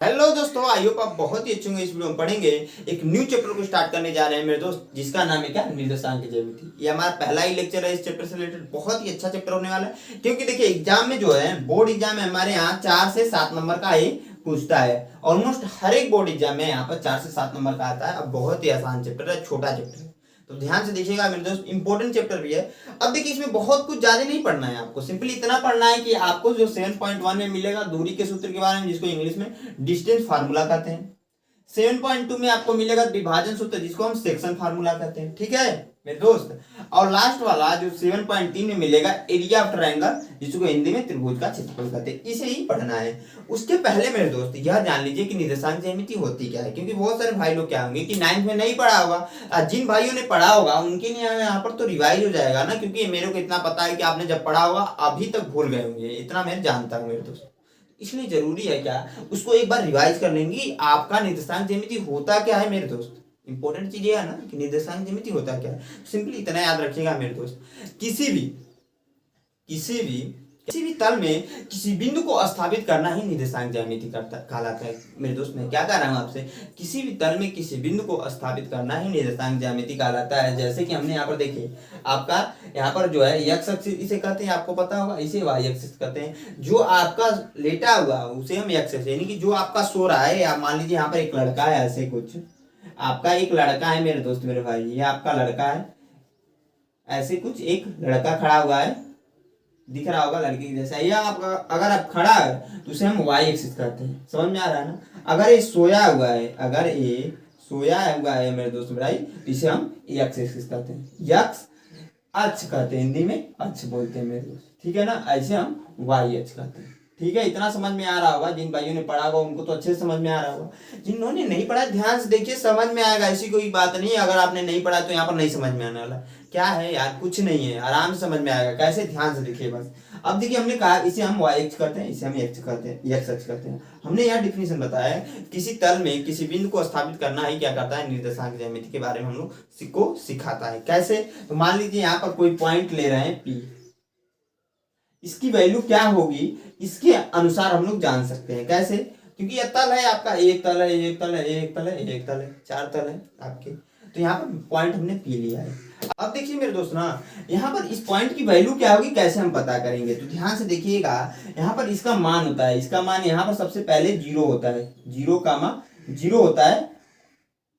Hello दोस्तों, I hope आप बहुत ही अच्छे होंगे। इस वीडियो में पढ़ेंगे एक न्यू चैप्टर को स्टार्ट करने जा रहे हैं मेरे दोस्त, जिसका नाम है क्या, निर्देशांक ज्यामिति। ये हमारा पहला ही लेक्चर है इस चैप्टर से रिलेटेड। बहुत ही अच्छा चैप्टर होने वाला है, क्योंकि देखिए एग्जाम में जो है, बोर्ड एग्जाम में हमारे यहाँ 4 से 7 नंबर का ही पूछता है। ऑलमोस्ट हर एक बोर्ड एग्जाम में यहाँ पर 4 से 7 नंबर का आता है। अब बहुत ही आसान चैप्टर है, छोटा चैप्टर है, तो ध्यान से देखिएगा मेरे दोस्त, इंपॉर्टेंट चैप्टर भी है। अब देखिए इसमें बहुत कुछ ज्यादा नहीं पढ़ना है आपको, सिंपली इतना पढ़ना है कि आपको जो 7.1 में मिलेगा दूरी के सूत्र के बारे में, जिसको इंग्लिश में डिस्टेंस फार्मूला कहते हैं। 7.2 में आपको मिलेगा विभाजन सूत्र, जिसको हम सेक्शन फार्मूला कहते हैं, ठीक है मेरे दोस्त। और लास्ट वाला जो 7.3 में मिलेगा एरिया ऑफ ट्रायंगल, जिसको हिंदी में त्रिभुज का क्षेत्रफल कहते हैं। इसे ही पढ़ना है। उसके पहले मेरे दोस्त यह जान लीजिए कि निर्देशांक ज्यामिति होती क्या है, क्योंकि बहुत सारे भाई लोग क्या होंगे कि 9th में नहीं पढ़ा होगा। जिन भाइयों ने पढ़ा होगा उनके लिए यहाँ पर तो रिवाइज हो जाएगा ना, क्योंकि मेरे को इतना पता है कि आपने जब पढ़ा होगा अभी तक भूल गए होंगे, इतना मैं जानता हूँ मेरे दोस्त। इसलिए जरूरी है क्या, उसको एक बार रिवाइज कर लेंगे। आपका निर्देशांक ज्यामिति होता क्या है मेरे दोस्त, इंपॉर्टेंट चीज ये है ना कि निर्देशांक ज्यामिति होता क्या है। सिंपली इतना याद रखिएगा मेरे दोस्त, किसी भी तल में किसी बिंदु को स्थापित करना ही निर्देशांक ज्यामिति कहलाता है। मेरे दोस्त मैं क्या कह रहा हूँ आपसे, किसी भी तल में किसी बिंदु को स्थापित करना ही निर्देशांक ज्यामिति कहलाता है। जैसे कि हमने यहाँ पर देखिए, आपका यहाँ पर जो है एक्स एक्सिस इसे कहते हैं, आपको पता होगा, इसे वाई एक्सिस कहते हैं। जो आपका लेटा हुआ उसे हम एक्स एक्सिस, यानी कि जो आपका सो रहा है, या मान लीजिए यहाँ पर एक लड़का है, ऐसे कुछ आपका एक लड़का है मेरे दोस्त, मेरे भाई, ये आपका लड़का है, ऐसे कुछ एक लड़का खड़ा हुआ है, दिख रहा होगा लड़के की जैसा। या आपका अगर आप खड़ा है तो उसे हम वाई एक्सिस कहते हैं, समझ में आ रहा है ना। अगर ये सोया हुआ है, अगर ये सोया हुआ है मेरे दोस्त भाई, इसे हम एक्स एक्सिस कहते हैं, यक्स अक्ष कहते हैं, हिंदी में अक्ष बोलते हैं मेरे दोस्त, ठीक है ना। ऐसे हम वाई अक्ष कहते हैं, ठीक है। इतना समझ में आ रहा होगा, जिन भाइयों ने पढ़ा होगा उनको तो अच्छे से समझ में आ रहा होगा। जिन्होंने नहीं पढ़ा ध्यान से देखिए, समझ में आएगा, ऐसी कोई बात नहीं है। अगर आपने नहीं पढ़ा तो यहाँ पर नहीं समझ में आने वाला, क्या है यार, कुछ नहीं है, आराम से समझ में आएगा। कैसे, ध्यान से देखिए बस। अब देखिए हमने कहा इसे हम वाई एक्स करते हैं, इसे हम एक्स कहते हैं, एक्स अक्ष करते हैं। हमने यहाँ डिफिनेशन बताया है, किसी तल में किसी बिंदु को स्थापित करना ही क्या करता है, निर्देशांक ज्यामिति के बारे में हम लोग को सिखाता है। कैसे, तो मान लीजिए यहाँ पर कोई पॉइंट ले रहे हैं पी, इसकी वैल्यू क्या होगी इसके अनुसार हम लोग जान सकते हैं। कैसे, क्योंकि यह तल है आपका, एक तल है, एक तल है, एक तल है, एक तल है, 4 तल है आपके, तो यहाँ पर पॉइंट हमने पी लिया है। अब देखिए मेरे दोस्त ना, यहाँ पर इस पॉइंट की वैल्यू क्या होगी, कैसे हम पता करेंगे, तो ध्यान से देखिएगा। यहाँ पर इसका मान होता है, इसका मान यहाँ पर सबसे पहले 0 होता है, 0 होता है,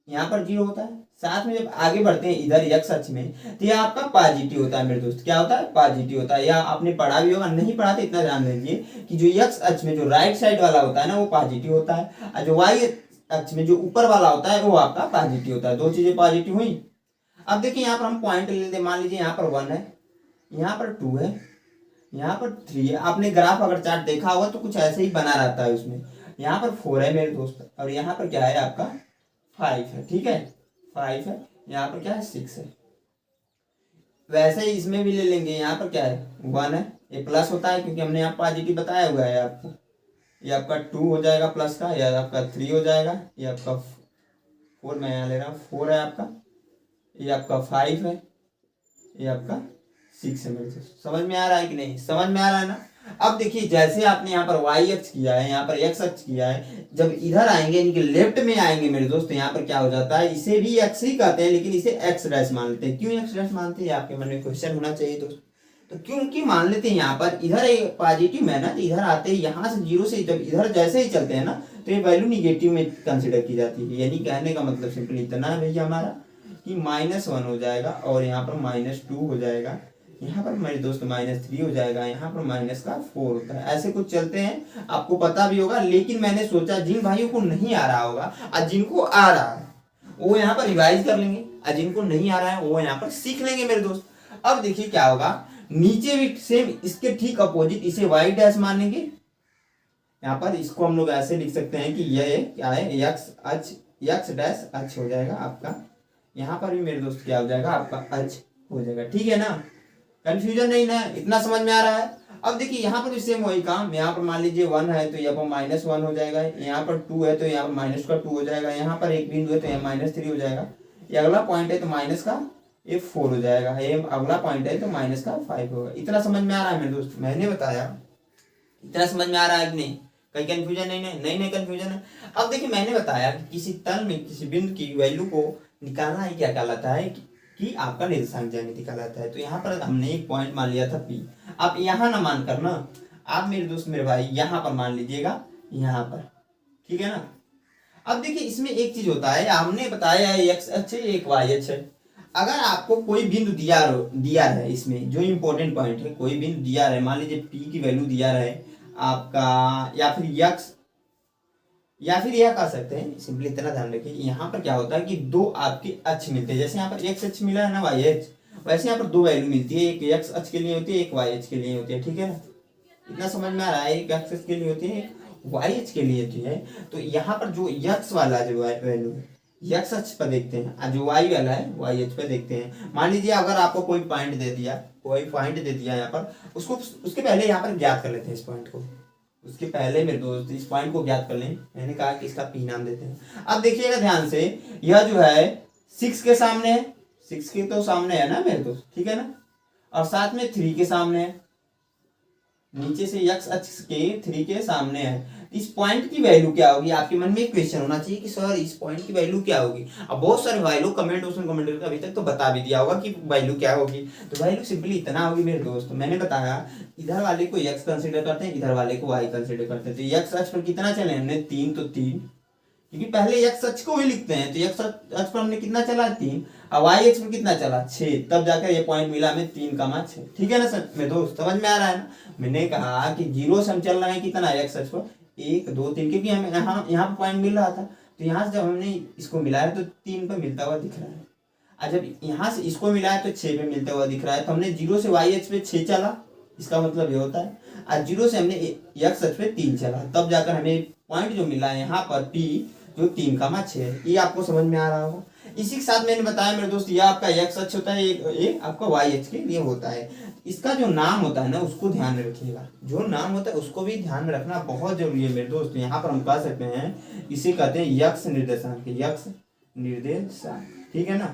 यहाँ पर 0 होता है। साथ में जब आगे बढ़ते हैं इधर एक्स अक्ष में, तो यह आपका पॉजिटिव होता है मेरे दोस्त। क्या होता है, पॉजिटिव होता है। या आपने पढ़ा भी होगा, नहीं पढ़ा तो इतना जान लीजिए कि जो एक्स अक्ष में जो राइट साइड वाला होता है ना, वो पॉजिटिव होता है, और जो वाई अक्ष में जो ऊपर वाला होता है वो आपका पॉजिटिव होता है। दो चीजें पॉजिटिव हुई। अब देखिए यहाँ पर हम पॉइंट ले लेते हैं, मान लीजिए यहाँ पर 1 है, यहाँ पर 2 है, यहाँ पर 3 है। आपने ग्राफ अगर चार्ट देखा होगा तो कुछ ऐसे ही बना रहता है उसमें। यहाँ पर 4 है मेरे दोस्त, और यहाँ पर क्या है आपका 5 है, ठीक है, 5 है। यहाँ पर क्या है 6 है। वैसे ही इसमें भी ले लेंगे, यहाँ पर क्या है 1 है, ये प्लस होता है क्योंकि हमने यहाँ पॉजिटिव बताया हुआ है आपको। ये आपका 2 हो जाएगा प्लस का, या आपका 3 हो जाएगा, ये आपका 4, मैं यहाँ ले रहा हूँ 4 है आपका, ये आपका 5 है, ये आपका 6 है मेरे दोस्त। समझ में आ रहा है कि नहीं, समझ में आ रहा है ना। अब देखिए जैसे आपने यहाँ पर वाई अक्ष किया है, यहाँ पर एक्स अक्ष किया है, जब इधर आएंगे इनके लेफ्ट में आएंगे मेरे दोस्त, यहाँ पर क्या हो जाता है, इसे भी एक्स ही कहते हैं, लेकिन इसे एक्स डैश मान लेते हैं। क्यों एक्स डैश मानते हैं, आपके मन में क्वेश्चन होना चाहिए दोस्त। तो क्योंकि मान लेते हैं यहाँ पर इधर एक पॉजिटिव है ना, तो इधर आते हैं, यहाँ से 0 से जब इधर जैसे ही चलते हैं ना, तो ये वैल्यू निगेटिव में कंसिडर की जाती है। यानी कहने का मतलब सिंपली इतना है भैया हमारा, कि -1 हो जाएगा, और यहाँ पर -2 हो जाएगा, यहाँ पर मेरे दोस्त -3 हो जाएगा, यहाँ पर -4 होता है। ऐसे कुछ चलते हैं, आपको पता भी होगा। लेकिन मैंने सोचा जिन भाइयों को नहीं आ रहा होगा और जिनको आ रहा है वो यहाँ पर रिवाइज कर लेंगे, और जिनको नहीं आ रहा है वो यहाँ पर सीख लेंगे मेरे दोस्त। अब देखिए क्या होगा, नीचे भी सेम इसके ठीक अपोजिट इसे वाई डैश मानेंगे। यहाँ पर इसको हम लोग ऐसे लिख सकते हैं कि यह क्या है, एक्स डैश अक्ष हो जाएगा आपका। यहाँ पर भी मेरे दोस्त क्या हो जाएगा, आपका अक्ष हो जाएगा, ठीक है ना। कंफ्यूजन नहीं ना, इतना समझ में आ रहा है। अब देखिए यहाँ पर भी सेम वही काम, यहाँ पर मान लीजिए 1 है तो यहाँ पर -1 हो जाएगा, यहाँ पर 2 है तो यहाँ पर -2 हो जाएगा, यहाँ पर एक बिंदु है तो यहाँ -3 हो जाएगा, ये अगला पॉइंट है तो -4 हो जाएगा, ये अगला पॉइंट है तो -5 होगा। इतना समझ में आ रहा है मेरे दोस्त, मैंने बताया, इतना समझ में आ रहा है कि नहीं। कहीं कंफ्यूजन नहीं, नहीं नहीं कंफ्यूजन है। अब देखिए मैंने बताया कि किसी तल में किसी बिंदु की वैल्यू को निकालना ही क्या कहलाता है कि आपका निर्देशांक ज्यामिति कहलाता है। तो यहाँ पर हमने एक पॉइंट मान लिया था पी। आप यहाँ ना मान कर ना, आप मेरे दोस्त मेरे भाई यहाँ पर मान लीजिएगा, यहाँ पर, ठीक है ना। अब देखिए इसमें एक चीज होता है, हमने बताया एक्स अक्ष है एक वाई अक्ष है। अगर आपको कोई बिंदु दिया है, इसमें जो इंपॉर्टेंट पॉइंट है, कोई बिंदु दिया है, मान लीजिए पी की वैल्यू दिया है आपका, या फिर यक्स, या फिर यह कह सकते हैं सिंपली, इतना ध्यान रखिए यहाँ पर क्या होता है कि दो आपके अक्ष मिलते हैं। जैसे यहाँ पर एक्स अक्ष मिला है ना, वाई अक्ष, वैसे यहाँ पर दो वैल्यू मिलती है, एक एक्स अक्ष के लिए होती है, एक वाई अक्ष के लिए होती है, ठीक है ना। इतना समझ में आ रहा है, एक एक्स अक्ष के लिए होती है, वाई अक्ष के लिए होती है। तो यहाँ पर जो यक्स वाला जो वैल्यू है यक्स अक्ष पर देखते हैं, और जो वाई वाला है वाई अक्ष पर देखते हैं। मान लीजिए अगर आपको कोई पॉइंट दे दिया, कोई पॉइंट दे दिया यहाँ पर, उसको उसके पहले यहाँ पर ज्ञात कर लेते हैं इस पॉइंट को। उसके पहले मेरे दोस्त इस पॉइंट को ज्ञात कर लें। मैंने कहा कि इसका पी नाम देते हैं। अब देखिएगा ध्यान से, यह जो है 6 के सामने है, 6 के तो सामने है ना मेरे दोस्त, ठीक है ना, और साथ में 3 के सामने है, नीचे से यक्स अक्ष के 3 के सामने है। इस पॉइंट की वैल्यू क्या होगी? आपके मन में एक क्वेश्चन होना चाहिए कि सर इस पॉइंट की वैल्यू क्या होगी। अब बहुत सारे भाई लोग कमेंट करके अभी तक तो बता भी दिया होगा कि वैल्यू क्या होगी। तो वैल्यू सिंपली इतना होगी मेरे दोस्त, मैंने बताया इधर वाले को x कंसीडर करते हैं, इधर वाले को y कंसीडर करते हैं। तो x अक्ष पर कितना चले हमने 3, तो 3, क्योंकि पहले x अक्ष को ही लिखते हैं, तो x अक्ष पर हमने कितना चला 3, और y अक्ष पर कितना चला 6, तब जाकर ये पॉइंट मिला हमें 3,6, ठीक है ना सर मेरे दोस्त, समझ में आ रहा है ना। मैंने कहा कि 0 से हम चल रहे हैं कितना x अक्ष पर 1 2 3, क्योंकि हमें यहाँ पर पॉइंट मिल रहा था, तो यहाँ से जब हमने इसको मिलाया तो 3 पर मिलता हुआ दिख रहा है, और जब यहाँ से इसको मिलाया तो 6 पे मिलता हुआ दिख रहा है। तो हमने 0 से y अक्ष पे 6 चला, इसका मतलब ये होता है, और 0 से हमने x अक्ष पे 3 चला, तब जाकर हमें पॉइंट जो मिला है यहाँ पर p जो 3,6 है। ये आपको समझ में आ रहा होगा। इसी के साथ मैंने बताया मेरे दोस्त, ये आपका x अक्ष होता है, ये आपका y अक्ष के लिए होता है। इसका जो नाम होता है ना उसको ध्यान में रखिएगा, जो नाम होता है उसको भी ध्यान में रखना बहुत जरूरी है मेरे दोस्त। यहाँ पर हम कह सकते हैं इसे कहते हैं यक्ष निर्देशांक, यक्ष निर्देशांक, ठीक है ना।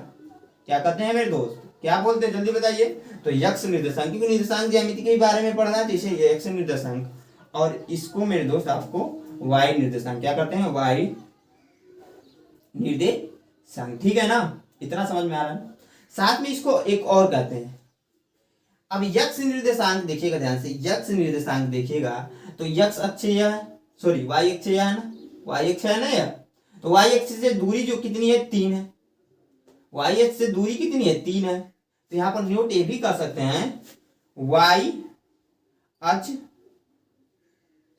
क्या कहते हैं मेरे दोस्त, क्या बोलते हैं जल्दी बताइए। तो यक्ष निर्देशांक, क्योंकि निर्देशांक ज्यामिति के बारे में पढ़ना है तो इसे यक्ष निर्देशांक, और इसको मेरे दोस्त आपको वाई निर्देशांक, क्या करते हैं वाई निर्देशांक, ठीक है ना। इतना समझ में आ रहा है। साथ में इसको एक और कहते हैं, अब यक्ष निर्देशांक देखिएगा ध्यान से, यक्ष निर्देशांक देखिएगा तो यक्ष अक्ष यह है, सॉरी वाई अक्ष यह है ना, वाई अक्ष है ना यह, तो वाई अक्ष से दूरी जो कितनी है 3 है, वाई अक्ष से दूरी कितनी है 3 है। तो यहाँ पर नोट ये भी कर सकते हैं वाई अक्ष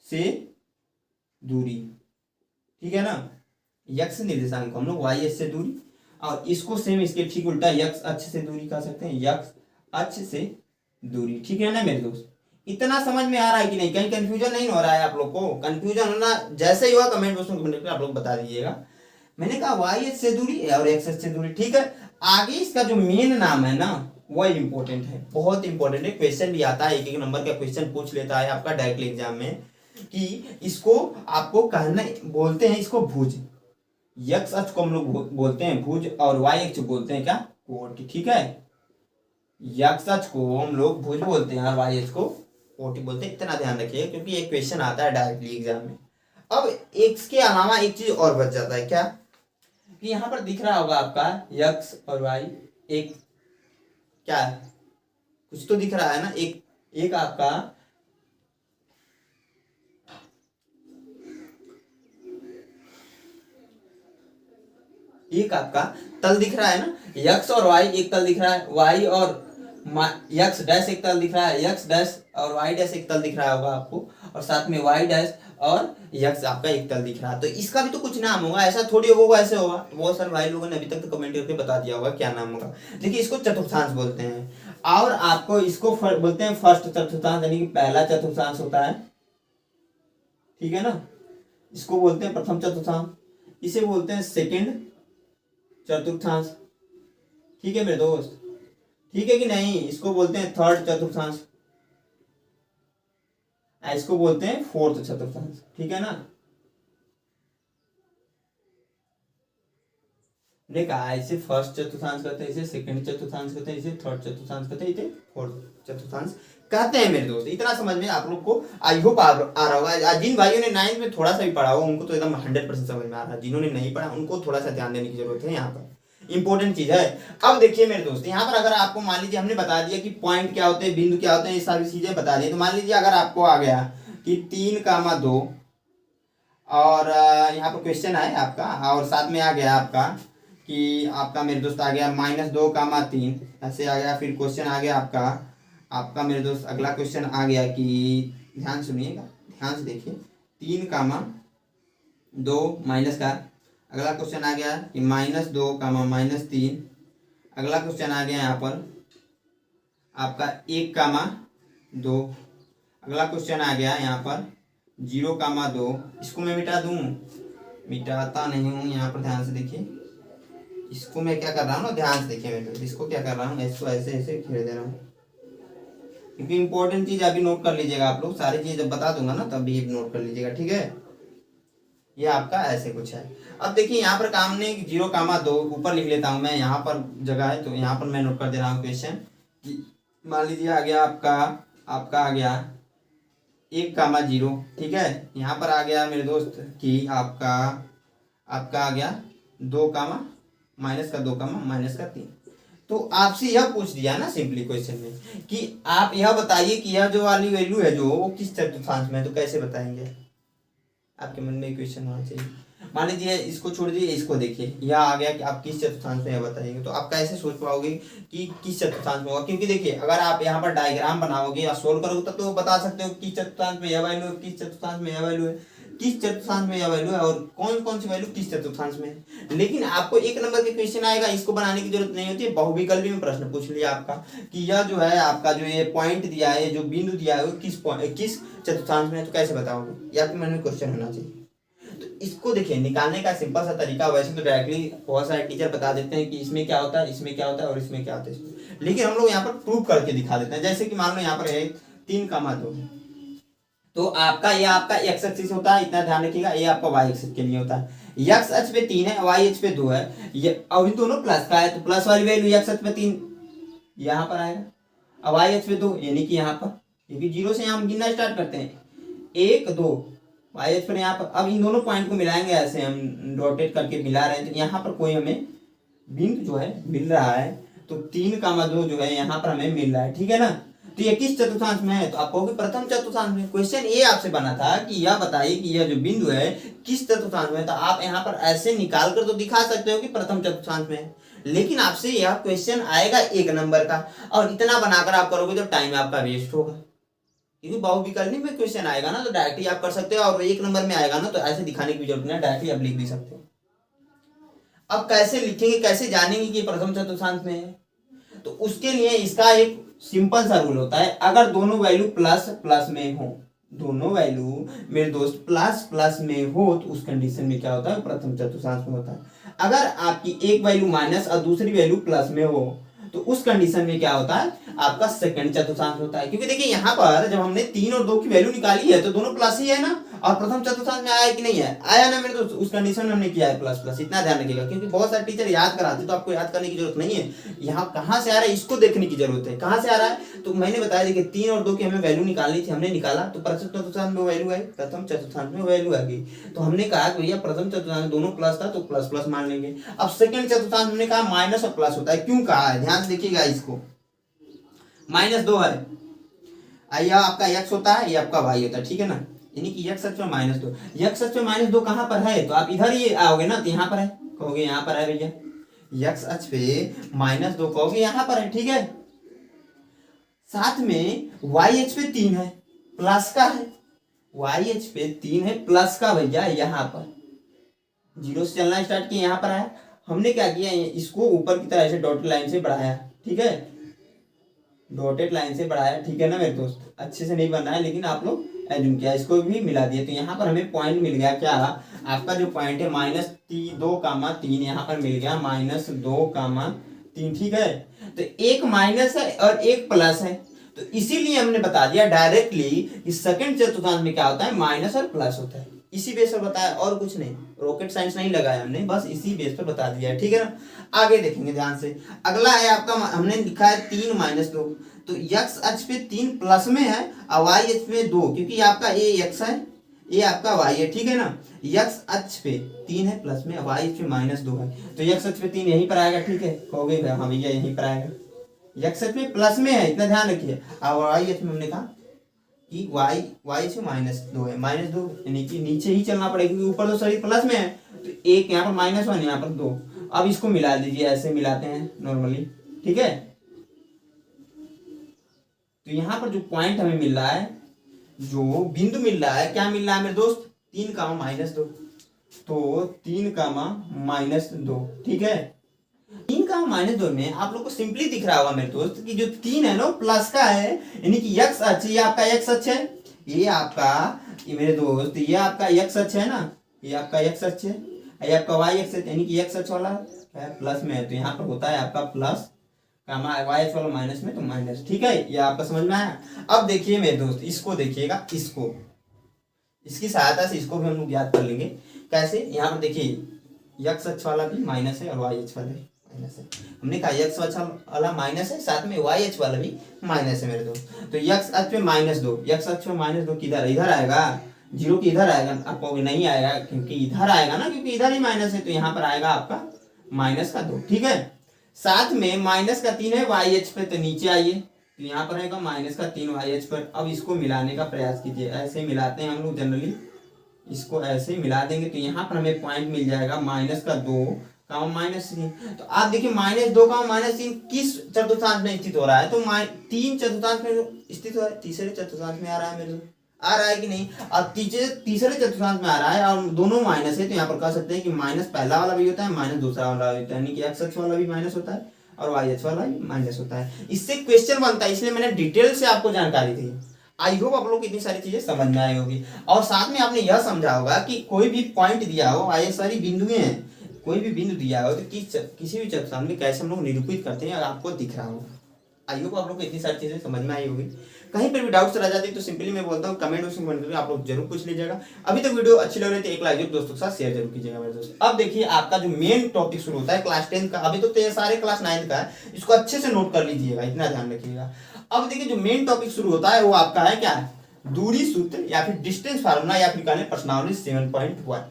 से दूरी, ठीक है ना। यक्ष निर्देशांक को हम लोग वाई अक्ष से दूरी, और इसको सेम इसके ठीक उल्टा यक्ष अक्ष से दूरी कह सकते हैं, यक्ष अक्ष से दूरी, ठीक है ना मेरे दोस्त। इतना समझ में आ रहा है कि नहीं, कहीं कंफ्यूजन नहीं हो रहा है आप लोग को? कंफ्यूजन होना जैसे ही हुआ कमेंट बॉक्स में कमेंट करके आप लोग बता दीजिएगा। मैंने कहा वाई अक्ष से दूरी और एक्स अक्ष से दूरी, ठीक है। आगे इसका जो मेन नाम है ना वो इंपॉर्टेंट है, बहुत इंपॉर्टेंट है, क्वेश्चन भी आता है, 1 नंबर का क्वेश्चन पूछ लेता है आपका डायरेक्ट एग्जाम में, कि इसको आपको कहना बोलते हैं इसको भुज, यक्ष अक्ष को हम लोग बोलते हैं भुज, और वाई अक्ष बोलते हैं क्या कोटि, ठीक है। यक्ष अक्ष को हम लोग भुज बोलते हैं और वाई अक्ष को कोटि बोलते हैं, इतना ध्यान रखिए क्योंकि एक क्वेश्चन आता है डायरेक्टली एग्जाम में। अब इसके अलावा एक चीज और बच जाता है, क्या कि यहाँ पर दिख रहा होगा आपका यक्ष और वाई, एक क्या है कुछ तो दिख रहा है ना, एक आपका तल दिख रहा है ना, यक्ष और वाई एक तल दिख रहा है, वाई और यक्ष डैश एक तल दिख रहा है, यक्ष डैश और वाई डैश एक तल दिख रहा होगा आपको, और साथ में वाई डैश और यक्ष आपका एक तल दिख रहा है। तो इसका भी तो कुछ नाम होगा, ऐसा थोड़ी होगा ऐसे होगा। बहुत सारे भाई लोगों ने अभी तक तो कमेंट करके बता दिया होगा क्या नाम होगा। देखिए इसको चतुर्थांश बोलते हैं, और आपको इसको बोलते हैं फर्स्ट चतुर्थांश, यानी कि पहला चतुर्थांश होता है, ठीक है ना। इसको बोलते हैं प्रथम चतुर्थांश, इसे बोलते हैं सेकेंड चतुर्थांश, ठीक है मेरे दोस्त, ठीक है कि नहीं। इसको बोलते हैं थर्ड चतुर्थांश, इसको बोलते हैं फोर्थ चतुर्थांश, ठीक है ना। हमने कहा इसे फर्स्ट चतुर्थांश कहते हैं, इसे सेकंड चतुर्थांश कहते हैं, इसे थर्ड चतुर्थांश कहते हैं, इसे फोर्थ चतुर्थांश कहते हैं मेरे दोस्त। इतना समझ में आप लोग को आई होप आ रहा होगा। जिन भाइयों ने 9th में थोड़ा सा भी पढ़ा हो उनको तो एकदम 100% समझ में आ रहा है, जिन्होंने नहीं पढ़ा उनको थोड़ा सा ध्यान देने की जरूरत है, यहाँ पर इंपॉर्टेंट चीज है। अब देखिए मेरे दोस्त, यहाँ पर अगर आपको मान लीजिए हमने बता दिया कि पॉइंट क्या होते हैं, बिंदु क्या होते हैं, ये सारी चीजें बता दी, तो मान लीजिए अगर आपको आ गया कि 3,2 और यहाँ पर क्वेश्चन है आपका, और साथ में आ गया आपका कि आपका मेरे दोस्त आ गया -2,3 ऐसे आ गया। फिर क्वेश्चन आ गया आपका आपका मेरे दोस्त अगला क्वेश्चन आ गया कि ध्यान सुनिएगा, ध्यान से देखिए, 3,2 माइनस का अगला क्वेश्चन आ गया कि -2, -3। अगला क्वेश्चन आ गया यहाँ पर आपका 1,2। अगला क्वेश्चन आ गया यहाँ पर 0,2। इसको मैं मिटा दूं, मिटाता नहीं हूँ, यहाँ पर ध्यान से देखिए। इसको मैं क्या कर रहा हूँ ना, ध्यान से देखिए मेरे दोस्त, इसको क्या कर रहा हूँ, इसको ऐसे ऐसे घेर दे रहा हूँ, क्योंकि इंपॉर्टेंट चीज अभी नोट कर लीजिएगा आप लोग। सारी चीज जब बता दूंगा ना तभी नोट कर लीजिएगा, ठीक है। ये आपका ऐसे कुछ है। अब देखिए यहाँ पर काम ने 0,2 ऊपर लिख लेता हूँ मैं, यहाँ पर जगह है तो यहाँ पर मैं नोट कर दे रहा हूँ क्वेश्चन कि मान लीजिए आ गया आपका आ गया 1,0, ठीक है। यहाँ पर आ गया मेरे दोस्त कि आपका आ गया 2, माइनस का 2, माइनस का 3। तो आपसे यह पूछ दिया ना सिंपली क्वेश्चन में कि आप यह बताइए कि यह जो वाली वैल्यू है जो वो किस चतुर्थांश में है, तो कैसे बताएंगे? आपके मन में क्वेश्चन होना चाहिए। मान लीजिए इसको छोड़ दीजिए, इसको देखिए, यह आ गया कि आप किस चतुर्थांश में यह बताएंगे, तो आप कैसे सोच पाओगे कि किस चतुर्थांश में होगा? क्योंकि देखिए अगर आप यहाँ पर डायग्राम बनाओगे या सोल्व करोगे तब तो बता सकते हो किस चतुर्थांश में यह वैल्यू है, किस चतुर्थांश में यह वैल्यू है, किस चतुर्थांश में यह वैल्यू है, और कौन कौन सी वैल्यू किस चतुर्थांश में है। लेकिन आपको 1 नंबर के क्वेश्चन आएगा, इसको बनाने की जरूरत नहीं होती है। बहुविकल्पी में प्रश्न पूछ लिया आपका कि यह जो है आपका जो ये पॉइंट दिया है, जो बिंदु दिया है वो किस चतुर्थांश में है, तो कैसे बताओगे? या आपके मन में क्वेश्चन होना चाहिए। तो इसको देखिए निकालने का सिंपल सा तरीका, वैसे तो डायरेक्टली बहुत सारे टीचर बता देते हैं कि इसमें क्या होता है, इसमें क्या होता है और इसमें क्या होता है, लेकिन हम लोग यहाँ पर प्रूव करके दिखा देते हैं। जैसे कि मान लो यहाँ पर है 3,2, तो आपका ये आपका एक्स एक्सिस होता है, इतना ध्यान रखिएगा, ये आपका वाई एक्सिस के लिए होता है। एक्स अक्ष पे 3 है, वाई अक्ष पे 2 है, ये अब इन दोनों प्लस का है तो प्लस वाली वैल्यू एक्स अक्ष पे 3 यहाँ पर आएगा, अब वाई अक्ष पे 2 यानी कि यहाँ पर, क्योंकि 0 से हम गिनना स्टार्ट करते हैं, 1 2 वाई अक्ष पर यहाँ पर। अब इन दोनों पॉइंट को मिलाएंगे, ऐसे हम डॉटेड करके मिला रहे हैं, तो यहाँ पर कोई हमें बिंदु जो है मिल रहा है, तो 3,2 जो है यहाँ पर हमें मिल रहा है, ठीक है ना। तो ये किस चतुर्थांश में है, तो आप कहोगे प्रथम चतुर्थांश में। क्वेश्चन ये आपसे बना था कि यह बताइए कि यह जो बिंदु है किस चतुर्थांश में है, तो आप यहाँ पर ऐसे निकाल कर तो दिखा सकते हो कि प्रथम चतुर्थांश में है, लेकिन आपसे यह क्वेश्चन आएगा 1 नंबर का, और इतना बनाकर आप करोगे तो टाइम आपका वेस्ट होगा। क्योंकि बहुविकल्पी में क्वेश्चन आएगा ना तो डायरेक्टली आप कर सकते हो, और 1 नंबर में आएगा ना तो ऐसे दिखाने की जरूरत नहीं, डायरेक्टली आप लिख भी सकते हो। अब कैसे लिखेंगे, कैसे जानेंगे कि प्रथम चतुर्थांश में है, तो उसके लिए इसका एक सिंपल सा रूल होता है। अगर दोनों वैल्यू प्लस प्लस में हो, दोनों वैल्यू मेरे दोस्त प्लस प्लस में हो, तो उस कंडीशन में क्या होता है, प्रथम चतुर्थांश में होता है। अगर आपकी एक वैल्यू माइनस और दूसरी वैल्यू प्लस में हो, तो उस कंडीशन में क्या होता है, आपका सेकंड चतुर्थांश होता है। क्योंकि देखिए यहाँ पर जब हमने 3 और 2 की वैल्यू निकाली है तो दोनों प्लस ही है ना, और प्रथम चतुर्थांश में आया कि नहीं है, आया ना मेरे दोस्त, उस कंडीशन में हमने किया है प्लस प्लस, इतना ध्यान रखिएगा। क्योंकि बहुत सारे टीचर याद कराते तो आपको याद करने की जरूरत नहीं है, यहाँ कहाँ से आ रहा है इसको देखने की जरूरत है, कहाँ से आ रहा है। तो मैंने बताया देखिए 3 और 2 की हमें वैल्यू निकालनी थी, हमने निकाला, तो प्रथम चतुर्थांश में वैल्यू आई, प्रथम चतुर्थांश में वैल्यू आ गई, तो हमने कहा भैया प्रथम चतुर्थांश दोनों प्लस था तो प्लस प्लस मान लेंगे। अब सेकंड चतुर्थांश हमने कहा माइनस और प्लस होता है, क्यों कहा है ध्यान से देखिएगा, इसको -2 है, यह आपका x होता है, ये आपका y होता है, ठीक है ना, यानी कि x अक्ष में -2, x अक्ष में -2 कहाँ पर है, तो आप इधर ही आओगे ना, तो यहाँ पर है, कहोगे यहाँ पर है भैया, x अक्ष पे -2 कहोगे यहाँ पर है, ठीक है। साथ में y अक्ष पे 3 है, प्लस का है, y अक्ष पे 3 है प्लस का भैया, यहाँ पर 0 से चलना स्टार्ट किया, यहाँ पर आया, हमने क्या किया, इसको ऊपर की तरह ऐसे डॉटेड लाइन से बढ़ाया, ठीक है, डॉटेड लाइन से बढ़ाया, ठीक है ना मेरे दोस्त, अच्छे से नहीं बना है लेकिन आप लोग एज्यूम किया, इसको भी मिला दिया, तो यहाँ पर हमें पॉइंट मिल गया, क्या आपका जो पॉइंट है -2,3 यहाँ पर मिल गया, -2,3, ठीक है। तो एक माइनस है और एक प्लस है, तो इसीलिए हमने बता दिया डायरेक्टली कि सेकंड चतुर्थांश में क्या होता है, माइनस और प्लस होता है। इसी बेस पर बताया और कुछ नहीं, रॉकेट साइंस नहीं लगाया हमने, बस इसी बेस पर बता दिया है, ठीक है ना। आगे देखेंगे ध्यान से। अगला है आपका, हमने लिखा है 3 - 2, तो यक्स अक्ष पे 3 प्लस में है और वाई अक्ष पे 2, क्योंकि आपका ये यक्स है, ये आपका वाई है, ठीक है ना। यक्स अक्ष पे 3 है प्लस में, वाई अक्ष पे -2 है, तो यक्स अक्ष पे 3 यहीं पर आएगा, ठीक है, कहोगे हाँ भैया यहीं पर आएगा। यक्स अक्ष पे प्लस में है, इतना ध्यान रखिए, और वाई अक्ष में हमने कहा कि वाई से -2 है, -2 यानी कि नीचे ही चलना पड़ेगा, क्योंकि ऊपर तो सभी प्लस में है, तो एक यहाँ पर -1 यहाँ पर 2। अब इसको मिला दीजिए, ऐसे मिलाते हैं नॉर्मली, ठीक है। तो यहाँ पर जो पॉइंट हमें मिल रहा है, जो बिंदु मिल रहा है, क्या मिल रहा है मेरे दोस्त, 3, -2, तो 3, -2, ठीक है। 3, -2 में आप लोग को सिंपली दिख रहा होगा मेरे दोस्त कि जो 3 है ना प्लस का है, यानी कि यक्स अक्ष, ये आपका यक्स अक्ष है, ये आपका, ये मेरे दोस्त ये आपका यक्स अक्ष है ना, ये आपका यक्स अक्ष है, ये आपका वाई अक्ष है, यानी कि यक्स अक्ष वाला है प्लस में है, तो यहाँ पर होता है आपका प्लस, वाई अक्ष वाला माइनस में तो माइनस, ठीक है, ये आपका समझ में आया। अब देखिए मेरे दोस्त, इसको देखिएगा, इसको, इसकी सहायता से इसको भी हम लोग याद कर लेंगे। कैसे, यहाँ पर देखिए यक्स अक्ष वाला भी माइनस है और वाई अक्ष वाला भी माइनस है। हमने कहा यक्स अक्ष वाला माइनस है, साथ में वाई अक्ष वाला भी माइनस है मेरे दोस्त। तो यक्स अक्ष में -2, यक्स अक्ष में -2 किधर, इधर आएगा, 0 की इधर आएगा, आप कहोगे नहीं आएगा, क्योंकि इधर आएगा ना, क्योंकि इधर ही माइनस है, तो यहाँ पर आएगा आपका -2, ठीक है। साथ में -3 है वाई अक्ष पे, तो नीचे आइए, तो यहाँ पर आएगा -3 वाई अक्ष पर। अब इसको मिलाने का प्रयास कीजिए, ऐसे मिलाते हैं हम लोग जनरली, इसको ऐसे मिला देंगे, तो यहाँ पर हमें पॉइंट मिल जाएगा -2, -3। तो आप देखिए -2, -3 किस चतुर्थांश में स्थित हो रहा है, तो 3 चतुर्थांश में स्थित हो रहा है, तीसरे चतुर्थांश में आ रहा है मेरे, आ रहा है कि नहीं। अब तीसरे चतुर्थांश में आ रहा है और दोनों माइनस है, तो यहाँ पर कह सकते हैं कि माइनस पहला वाला भी होता है, माइनस दूसरा वाला भी होता है, यानी कि एक्स अक्ष वाला भी माइनस होता है और वाई अक्ष वाला भी माइनस होता है। इससे क्वेश्चन बनता है, इसलिए मैंने डिटेल से आपको जानकारी दी। आई होप आप लोग को इतनी सारी चीजें समझ में आई होगी, और साथ में आपने यह समझा होगा कि कोई भी पॉइंट दिया हो, ये सारी बिंदुएं हैं, कोई भी बिंदु दिया हो तो किसी भी चतुर्थांश में कैसे हम लोग निरूपित करते हैं, आपको दिख रहा होगा। आई होप आप लोग को इतनी सारी चीजें समझ में आई होगी। कहीं पर भी डाउट्स रह जाती है तो सिंपली मैं बोलता हूँ कमेंट बॉक्स में कमेंट करके आप लोग जरूर पूछ लीजिएगा। अभी तक वीडियो अच्छी लग रही थी, एक लाइक जरूर दोस्तों के साथ शेयर जरूर कीजिएगा मेरे दोस्त। अब देखिए आपका जो मेन टॉपिक शुरू होता है क्लास 10 का, अभी तो सारे क्लास 9 का है, इसको अच्छे से नोट कर लीजिएगा, इतना ध्यान रखिएगा। अब देखिए जो मेन टॉपिक शुरू होता है वो आपका है क्या, दूरी सूत्र या फिर डिस्टेंस फार्मूला, या फिर कहने प्रश्नावली 7.1।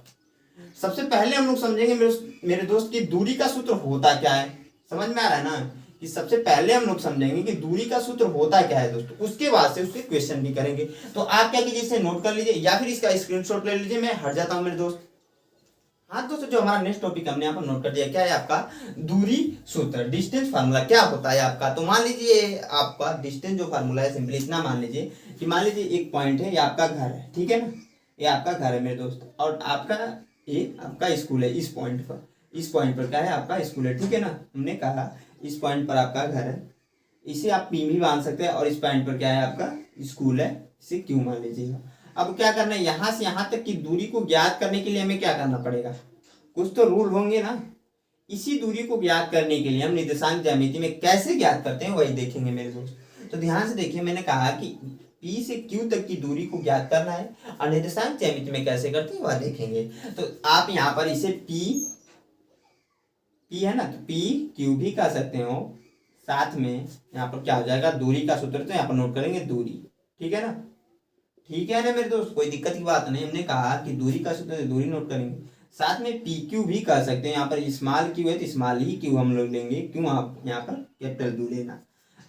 सबसे पहले हम लोग समझेंगे मेरे दोस्त की दूरी का सूत्र होता क्या है, समझ में आ रहा है ना, कि सबसे पहले हम लोग समझेंगे कि दूरी का सूत्र होता क्या है दोस्तों, उसके बाद से उसके क्वेश्चन भी करेंगे। तो आप क्या कीजिए, इसे नोट कर लीजिए या फिर इसका स्क्रीनशॉट ले लीजिए, मैं हट जाता हूं मेरे दोस्त। हाँ दोस्तों, जो हमारा नेक्स्ट टॉपिक हमने यहाँ पर नोट कर दिया, क्या है आपका दूरी सूत्र, डिस्टेंस फार्मूला क्या होता है आपका। तो मान लीजिए आपका डिस्टेंस जो फार्मूला है, सिंपली इतना मान लीजिए कि मान लीजिए एक पॉइंट है, ये आपका घर है, ठीक है ना, ये आपका घर है मेरे दोस्त, और आपका स्कूल है, इस पॉइंट पर क्या है, आपका स्कूल है, ठीक है ना। हमने कहा इस पॉइंट पर आपका घर है, इसे आप पी भी मान सकते हैं, और इस पॉइंट पर क्या है आपका स्कूल है, इसे क्यू मान लीजिएगा। अब क्या करना है, यहाँ से यहाँ तक की दूरी को ज्ञात करने के लिए हमें क्या करना पड़ेगा, कुछ तो रूल होंगे ना। इसी दूरी को ज्ञात करने के लिए हम निर्देशांक ज्यामिति में कैसे ज्ञात करते हैं वही देखेंगे मेरे दोस्त। तो ध्यान से देखिए, मैंने कहा कि P से Q तक की दूरी को ज्ञात करना है, और निर्देशांक ज्यामिति में कैसे करते हैं वह देखेंगे। तो आप यहाँ पर इसे P है ना, तो P Q भी कह सकते हो, साथ में यहाँ पर क्या हो जाएगा, दूरी का सूत्र, तो यहाँ पर नोट करेंगे दूरी, ठीक है ना, ठीक है ना मेरे दोस्त, कोई दिक्कत की बात नहीं। हमने कहा कि दूरी का सूत्र, दूरी नोट करेंगे, साथ में पी क्यू भी कर सकते हैं, यहाँ पर स्मॉल क्यू है तो स्मॉल ही क्यू हम लोग लेंगे, क्यों आप यहाँ पर कैपिटल क्यू लेना।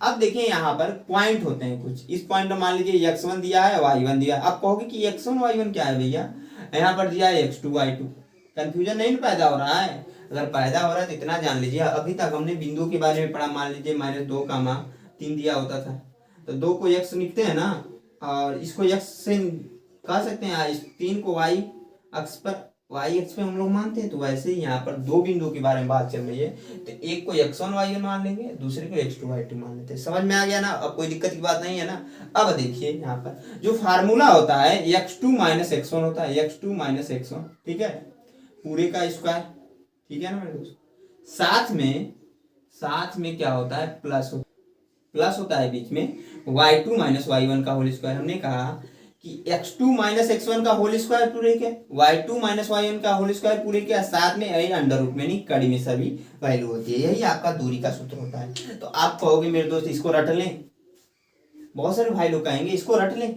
अब देखिए यहाँ पर पॉइंट होते हैं कुछ, इस पॉइंट में मान लीजिए x1 दिया है, y1 दिया है। आप कहोगे कि x1 y1 क्या है भैया, यहाँ पर दिया है x2 y2, कंफ्यूजन नहीं पैदा हो रहा है। अगर पैदा हो रहा है तो इतना जान लीजिए, अभी तक हमने बिंदु के बारे में पढ़ा, मान लीजिए -2, 3 दिया होता था, तो 2 को x लिखते हैं ना, और इसको x से कह सकते हैं, इस 3 को y अक्ष पर हम लोग मानते हैं। तो वैसे ही यहाँ पर दो बिंदु के बारे में बात चल रही है, तो एक को x1 y1 मान लेंगे, दूसरे को x2 y2 मान लेते हैं। समझ में आ गया ना, अब कोई दिक्कत की बात नहीं है ना। अब देखिए यहाँ पर जो फार्मूला होता है x2 - x1 होता है, x2 - x1, ठीक है, पूरे का स्क्वायर, ठीक है ना मेरे दोस्त। साथ में क्या होता है, प्लस होता है बीच में y2 - y1 का होल स्क्वायर। हमने कहा कि x2 माइनस x1 का होल स्क्वायर पूरे के, y2 माइनस y1 का होल स्क्वायर पूरे के, साथ में यही अंडर रूट में नहीं कड़ी में सभी वैल्यू होती है। यही आपका दूरी का सूत्र होता है। तो आप कहोगे मेरे दोस्त इसको रट लें, बहुत सारे भाई लोग कहेंगे इसको रट लें,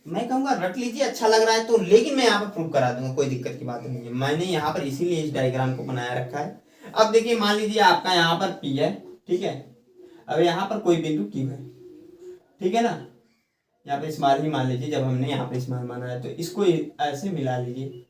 मैं कहूंगा रट लीजिए, अच्छा लग रहा है तो, लेकिन मैं यहाँ पर प्रूव करा दूंगा, कोई दिक्कत की बात नहीं है। मैंने यहाँ पर इसीलिए इस डायग्राम को बनाया रखा है। अब देखिए मान लीजिए आपका यहाँ पर P है, ठीक है, अब यहाँ पर कोई बिंदु Q है, ठीक है ना, यहाँ पे स्मॉल ही मान लीजिए, जब हमने यहाँ पे स्मॉल माना है तो इसको ऐसे मिला लीजिए।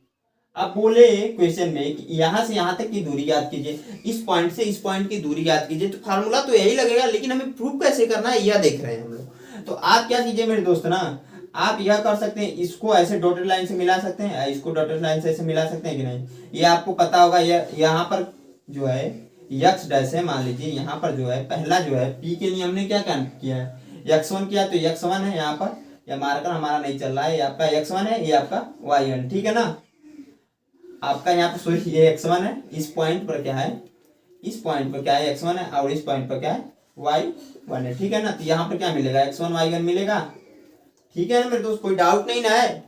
अब बोले क्वेश्चन में कि यहाँ से यहाँ तक की दूरी याद कीजिए, इस पॉइंट से इस पॉइंट की दूरी याद कीजिए, तो फार्मूला तो यही लगेगा, लेकिन हमें प्रूफ कैसे करना है यह देख रहे हैं हम लोग। तो आप क्या कीजिए मेरे दोस्त ना, आप यह कर सकते हैं, इसको ऐसे डॉटेड लाइन से मिला सकते हैं, इसको डॉटेड लाइन से ऐसे मिला सकते हैं कि नहीं, ये आपको पता होगा। यहाँ पर जो है यक्स डैश है, मान लीजिए यहाँ पर जो है पहला जो है P के लिए हमने क्या किया है, x1 किया, तो x1 है यहाँ पर, या मार्कर हमारा नहीं चल रहा है, ये आपका x1 है, ये आपका y1, ठीक है ना। आपका यहाँ पर सॉरी ये x1 है, इस पॉइंट पर क्या है, इस पॉइंट पर क्या है x1 है, और इस पॉइंट पर क्या है y1 है, ठीक है ना। तो यहाँ पर क्या मिलेगा, x1 y1 मिलेगा, ठीक है ना मेरे दोस्त, कोई डाउट नहीं ना है।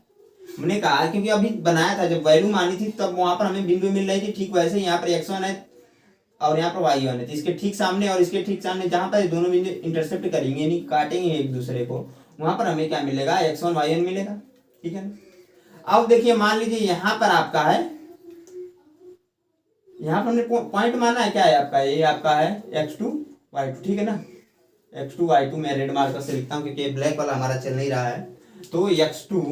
हमने कहा क्योंकि अभी बनाया था, जब वैल्यू मानी थी तब वहां पर हमें बिंदु मिल रही थी, ठीक वैसे यहाँ पर x1 है और यहाँ पर y1 है, तो इसके ठीक सामने और इसके ठीक सामने जहां पर दोनों बिंदु इंटरसेप्ट करेंगे, यानी काटेंगे एक दूसरे को, वहां पर हमें क्या मिलेगा, x1 y1 मिलेगा, ठीक है ना। अब देखिए मान लीजिए यहाँ पर आपका है, यहाँ पर हमने पॉइंट माना है, क्या है आपका, ये आपका है x2 y2, ठीक है ना, x2 y2 मैं रेड मार्कर से लिखता हूँ क्योंकि ब्लैक वाला हमारा चल नहीं रहा है। तो x2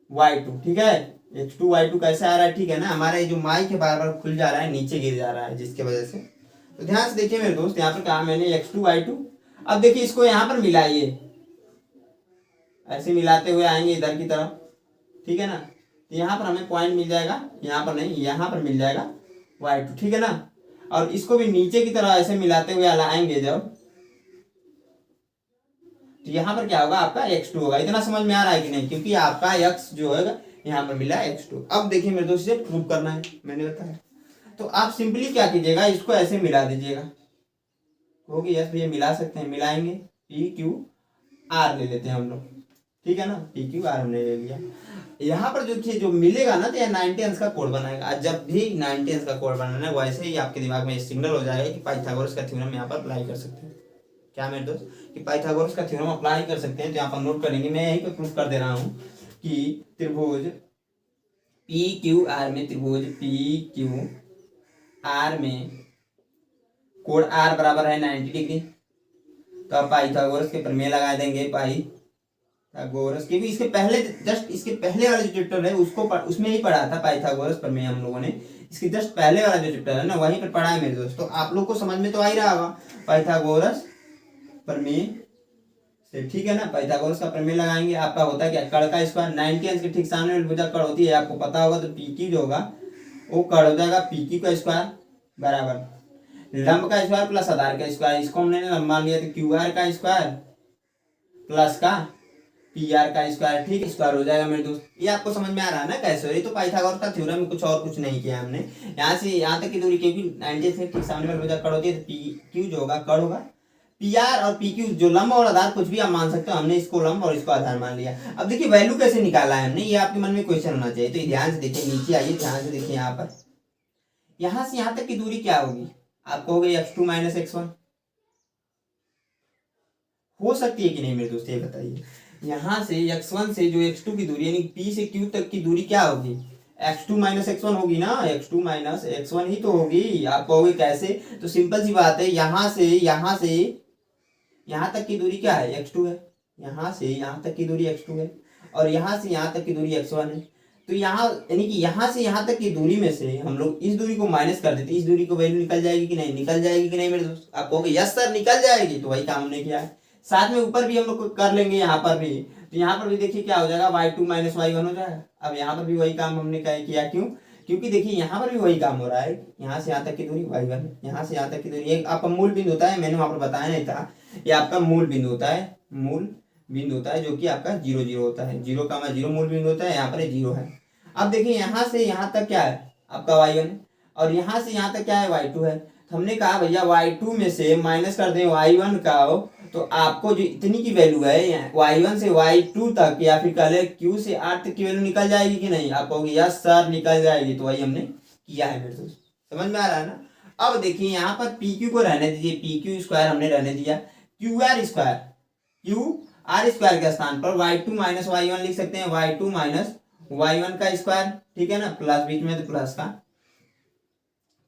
y2, ठीक है, x2 y2 कैसे आ रहा है, ठीक है ना, हमारा ये जो माइक है बार बार खुल जा रहा है, नीचे गिर जा रहा है जिसके वजह से। तो ध्यान से देखिए मेरे दोस्त, यहाँ पर कहा मैंने x2 y2, अब देखिए इसको यहाँ पर मिलाइए, ऐसे मिलाते हुए आएंगे इधर की तरफ, ठीक है ना, तो यहाँ पर हमें पॉइंट मिल जाएगा, यहाँ पर नहीं, यहाँ पर मिल जाएगा y2, ठीक है ना। और इसको भी नीचे की तरह ऐसे मिलाते हुए लाएंगे जब, तो यहाँ पर क्या होगा, आपका x2 होगा। इतना समझ में आ रहा है कि नहीं, क्योंकि आपका x जो है यहाँ पर मिला x2। अब देखिए मेरे दोस्त इसे प्रूव करना है, मैंने बताया, तो आप सिंपली क्या कीजिएगा, इसको ऐसे मिला दीजिएगा, होगी यस भैया मिला सकते हैं, मिलाएंगे, PQR ले लेते हैं हम लोग, ठीक है ना, PQR हमने ले लिया। यहाँ पर जो मिलेगा ना, तो यह 90 अंश का कोड बनाएगा। जब भी 90 अंश का कोड बनाना है, वैसे ही आपके दिमाग में सिग्नल हो जाएगा कि पाइथागोरस का थ्योरम यहाँ पर अप्लाई कर सकते हैं। क्या मेरे दोस्त, कि पाइथागोरस का थ्योरम अप्लाई कर सकते हैं, तो यहाँ पर नोट करेंगे, मैं यहीं पे प्रूफ कर दे रहा हूँ कि त्रिभुज PQR में, त्रिभुज PQR में कोण R बराबर है 90 डिग्री। तो आप पाइथागोरस के प्रमेय लगा देंगे, पाइथागोरस के भी इसके पहले, जस्ट इसके पहले वाला जो चैप्टर है उसको उसमें ही पढ़ा था पाइथागोरस प्रमेय हम लोगों ने। इसके जस्ट पहले वाला जो चैप्टर है ना, वहीं पर पढ़ा है मेरे दोस्त, तो आप लोग को समझ में तो आ ही रहा होगा पाइथागोरस प्रमेय से, ठीक है ना। पाइथागोरस का प्रमेय लगाएंगे, आपका होता है क्या, कड़ का स्क्वायर, 90 अंश के ठीक सामने में भुजा कड़ होती है, आपको पता होगा। तो PQ जो होगा वो कड़ हो जाएगा PQ का स्क्वायर बराबर लंब का स्क्वायर प्लस आधार का स्क्वायर, इसको हमने लंब मान लिया, तो QR का स्क्वायर प्लस का PR का स्क्वायर, ठीक, स्क्वायर हो जाएगा मेरे दोस्त। ये आपको समझ में आ रहा है ना कैसे हो रही। तो पाइथागोरस का थ्योरम में कुछ और कुछ नहीं किया हमने, यहाँ से यहाँ तक की दूरी, क्योंकि 90 से ठीक सामने में भुजा कड़ होती है, तो PQ जो होगा कड़ होगा, PR और PQ जो लंब और आधार कुछ भी आप मान सकते हो, हमने इसको लंब और इसको आधार मान लिया। अब देखिए वैल्यू कैसे निकाला है हमने, ये आपके मन में क्वेश्चन होना चाहिए। तो ध्यान से देखिए, नीचे आइए, ध्यान से देखिए, यहाँ से यहाँ तक की दूरी क्या होगी, आपको हो गई x2 माइनस x1, हो सकती है कि नहीं मेरे दोस्त, ये बताइए। यहाँ से x1 से जो x2 की दूरी, यानी P से Q तक की दूरी क्या होगी, x2 माइनस x1 होगी ना, x2 माइनस x1 ही तो होगी। आप कहोगे कैसे, तो सिंपल सी बात है, यहाँ से यहाँ तक की दूरी क्या है, x2 है, यहाँ से यहाँ तक की दूरी x2 है, और यहाँ से यहाँ तक की दूरी x1 है। तो यहाँ यानी कि यहाँ से यहाँ तक की दूरी में से हम लोग इस दूरी को माइनस कर देते, इस दूरी को वैल्यू निकल जाएगी कि नहीं, निकल जाएगी कि नहीं मेरे दोस्त। आप कहोगे यस सर निकल जाएगी, तो वही काम हमने किया है। साथ में ऊपर भी हम लोग कर लेंगे, यहाँ पर भी, तो यहाँ पर भी देखिए क्या हो जाएगा, y2 माइनस y1 हो जाएगा। अब यहाँ पर भी वही काम हमने किया, क्यों, क्योंकि देखिए यहाँ पर भी वही काम हो रहा है, यहाँ से यहाँ तक की दूरी y1, यहाँ से यहाँ तक की दूरी, एक आपका मूल बिंदु होता है, मैंने वहां पर बताया नहीं था, ये आपका मूल बिंदु होता है, मूल बिंदु होता है, जो कि आपका 0 0 होता है, 0,0 मूल बिंदु होता है, यहाँ पर 0 है। अब देखिए यहाँ से यहाँ तक क्या है, आपका y1 है, और यहाँ से यहाँ तक क्या है, y2 है। तो हमने कहा भैया y2 में से माइनस कर दें y1 का, तो आपको जो इतनी की वैल्यू है y1 से y2 तक या फिर कह ले q से r तक की वैल्यू निकल जाएगी कि नहीं। आप कहोगे यस सर निकल जाएगी, तो वही हमने किया है मेरे दोस्त, समझ में आ रहा है ना। अब देखिए यहाँ पर पी क्यू को रहने दीजिए, पी क्यू स्क्वायर हमने रहने दिया, Q R square, Q R square के स्थान पर y2 माइनस y1 लिख सकते हैं, y2 माइनस y1 का स्क्वायर, ठीक है ना, प्लस बीच में तो प्लस का।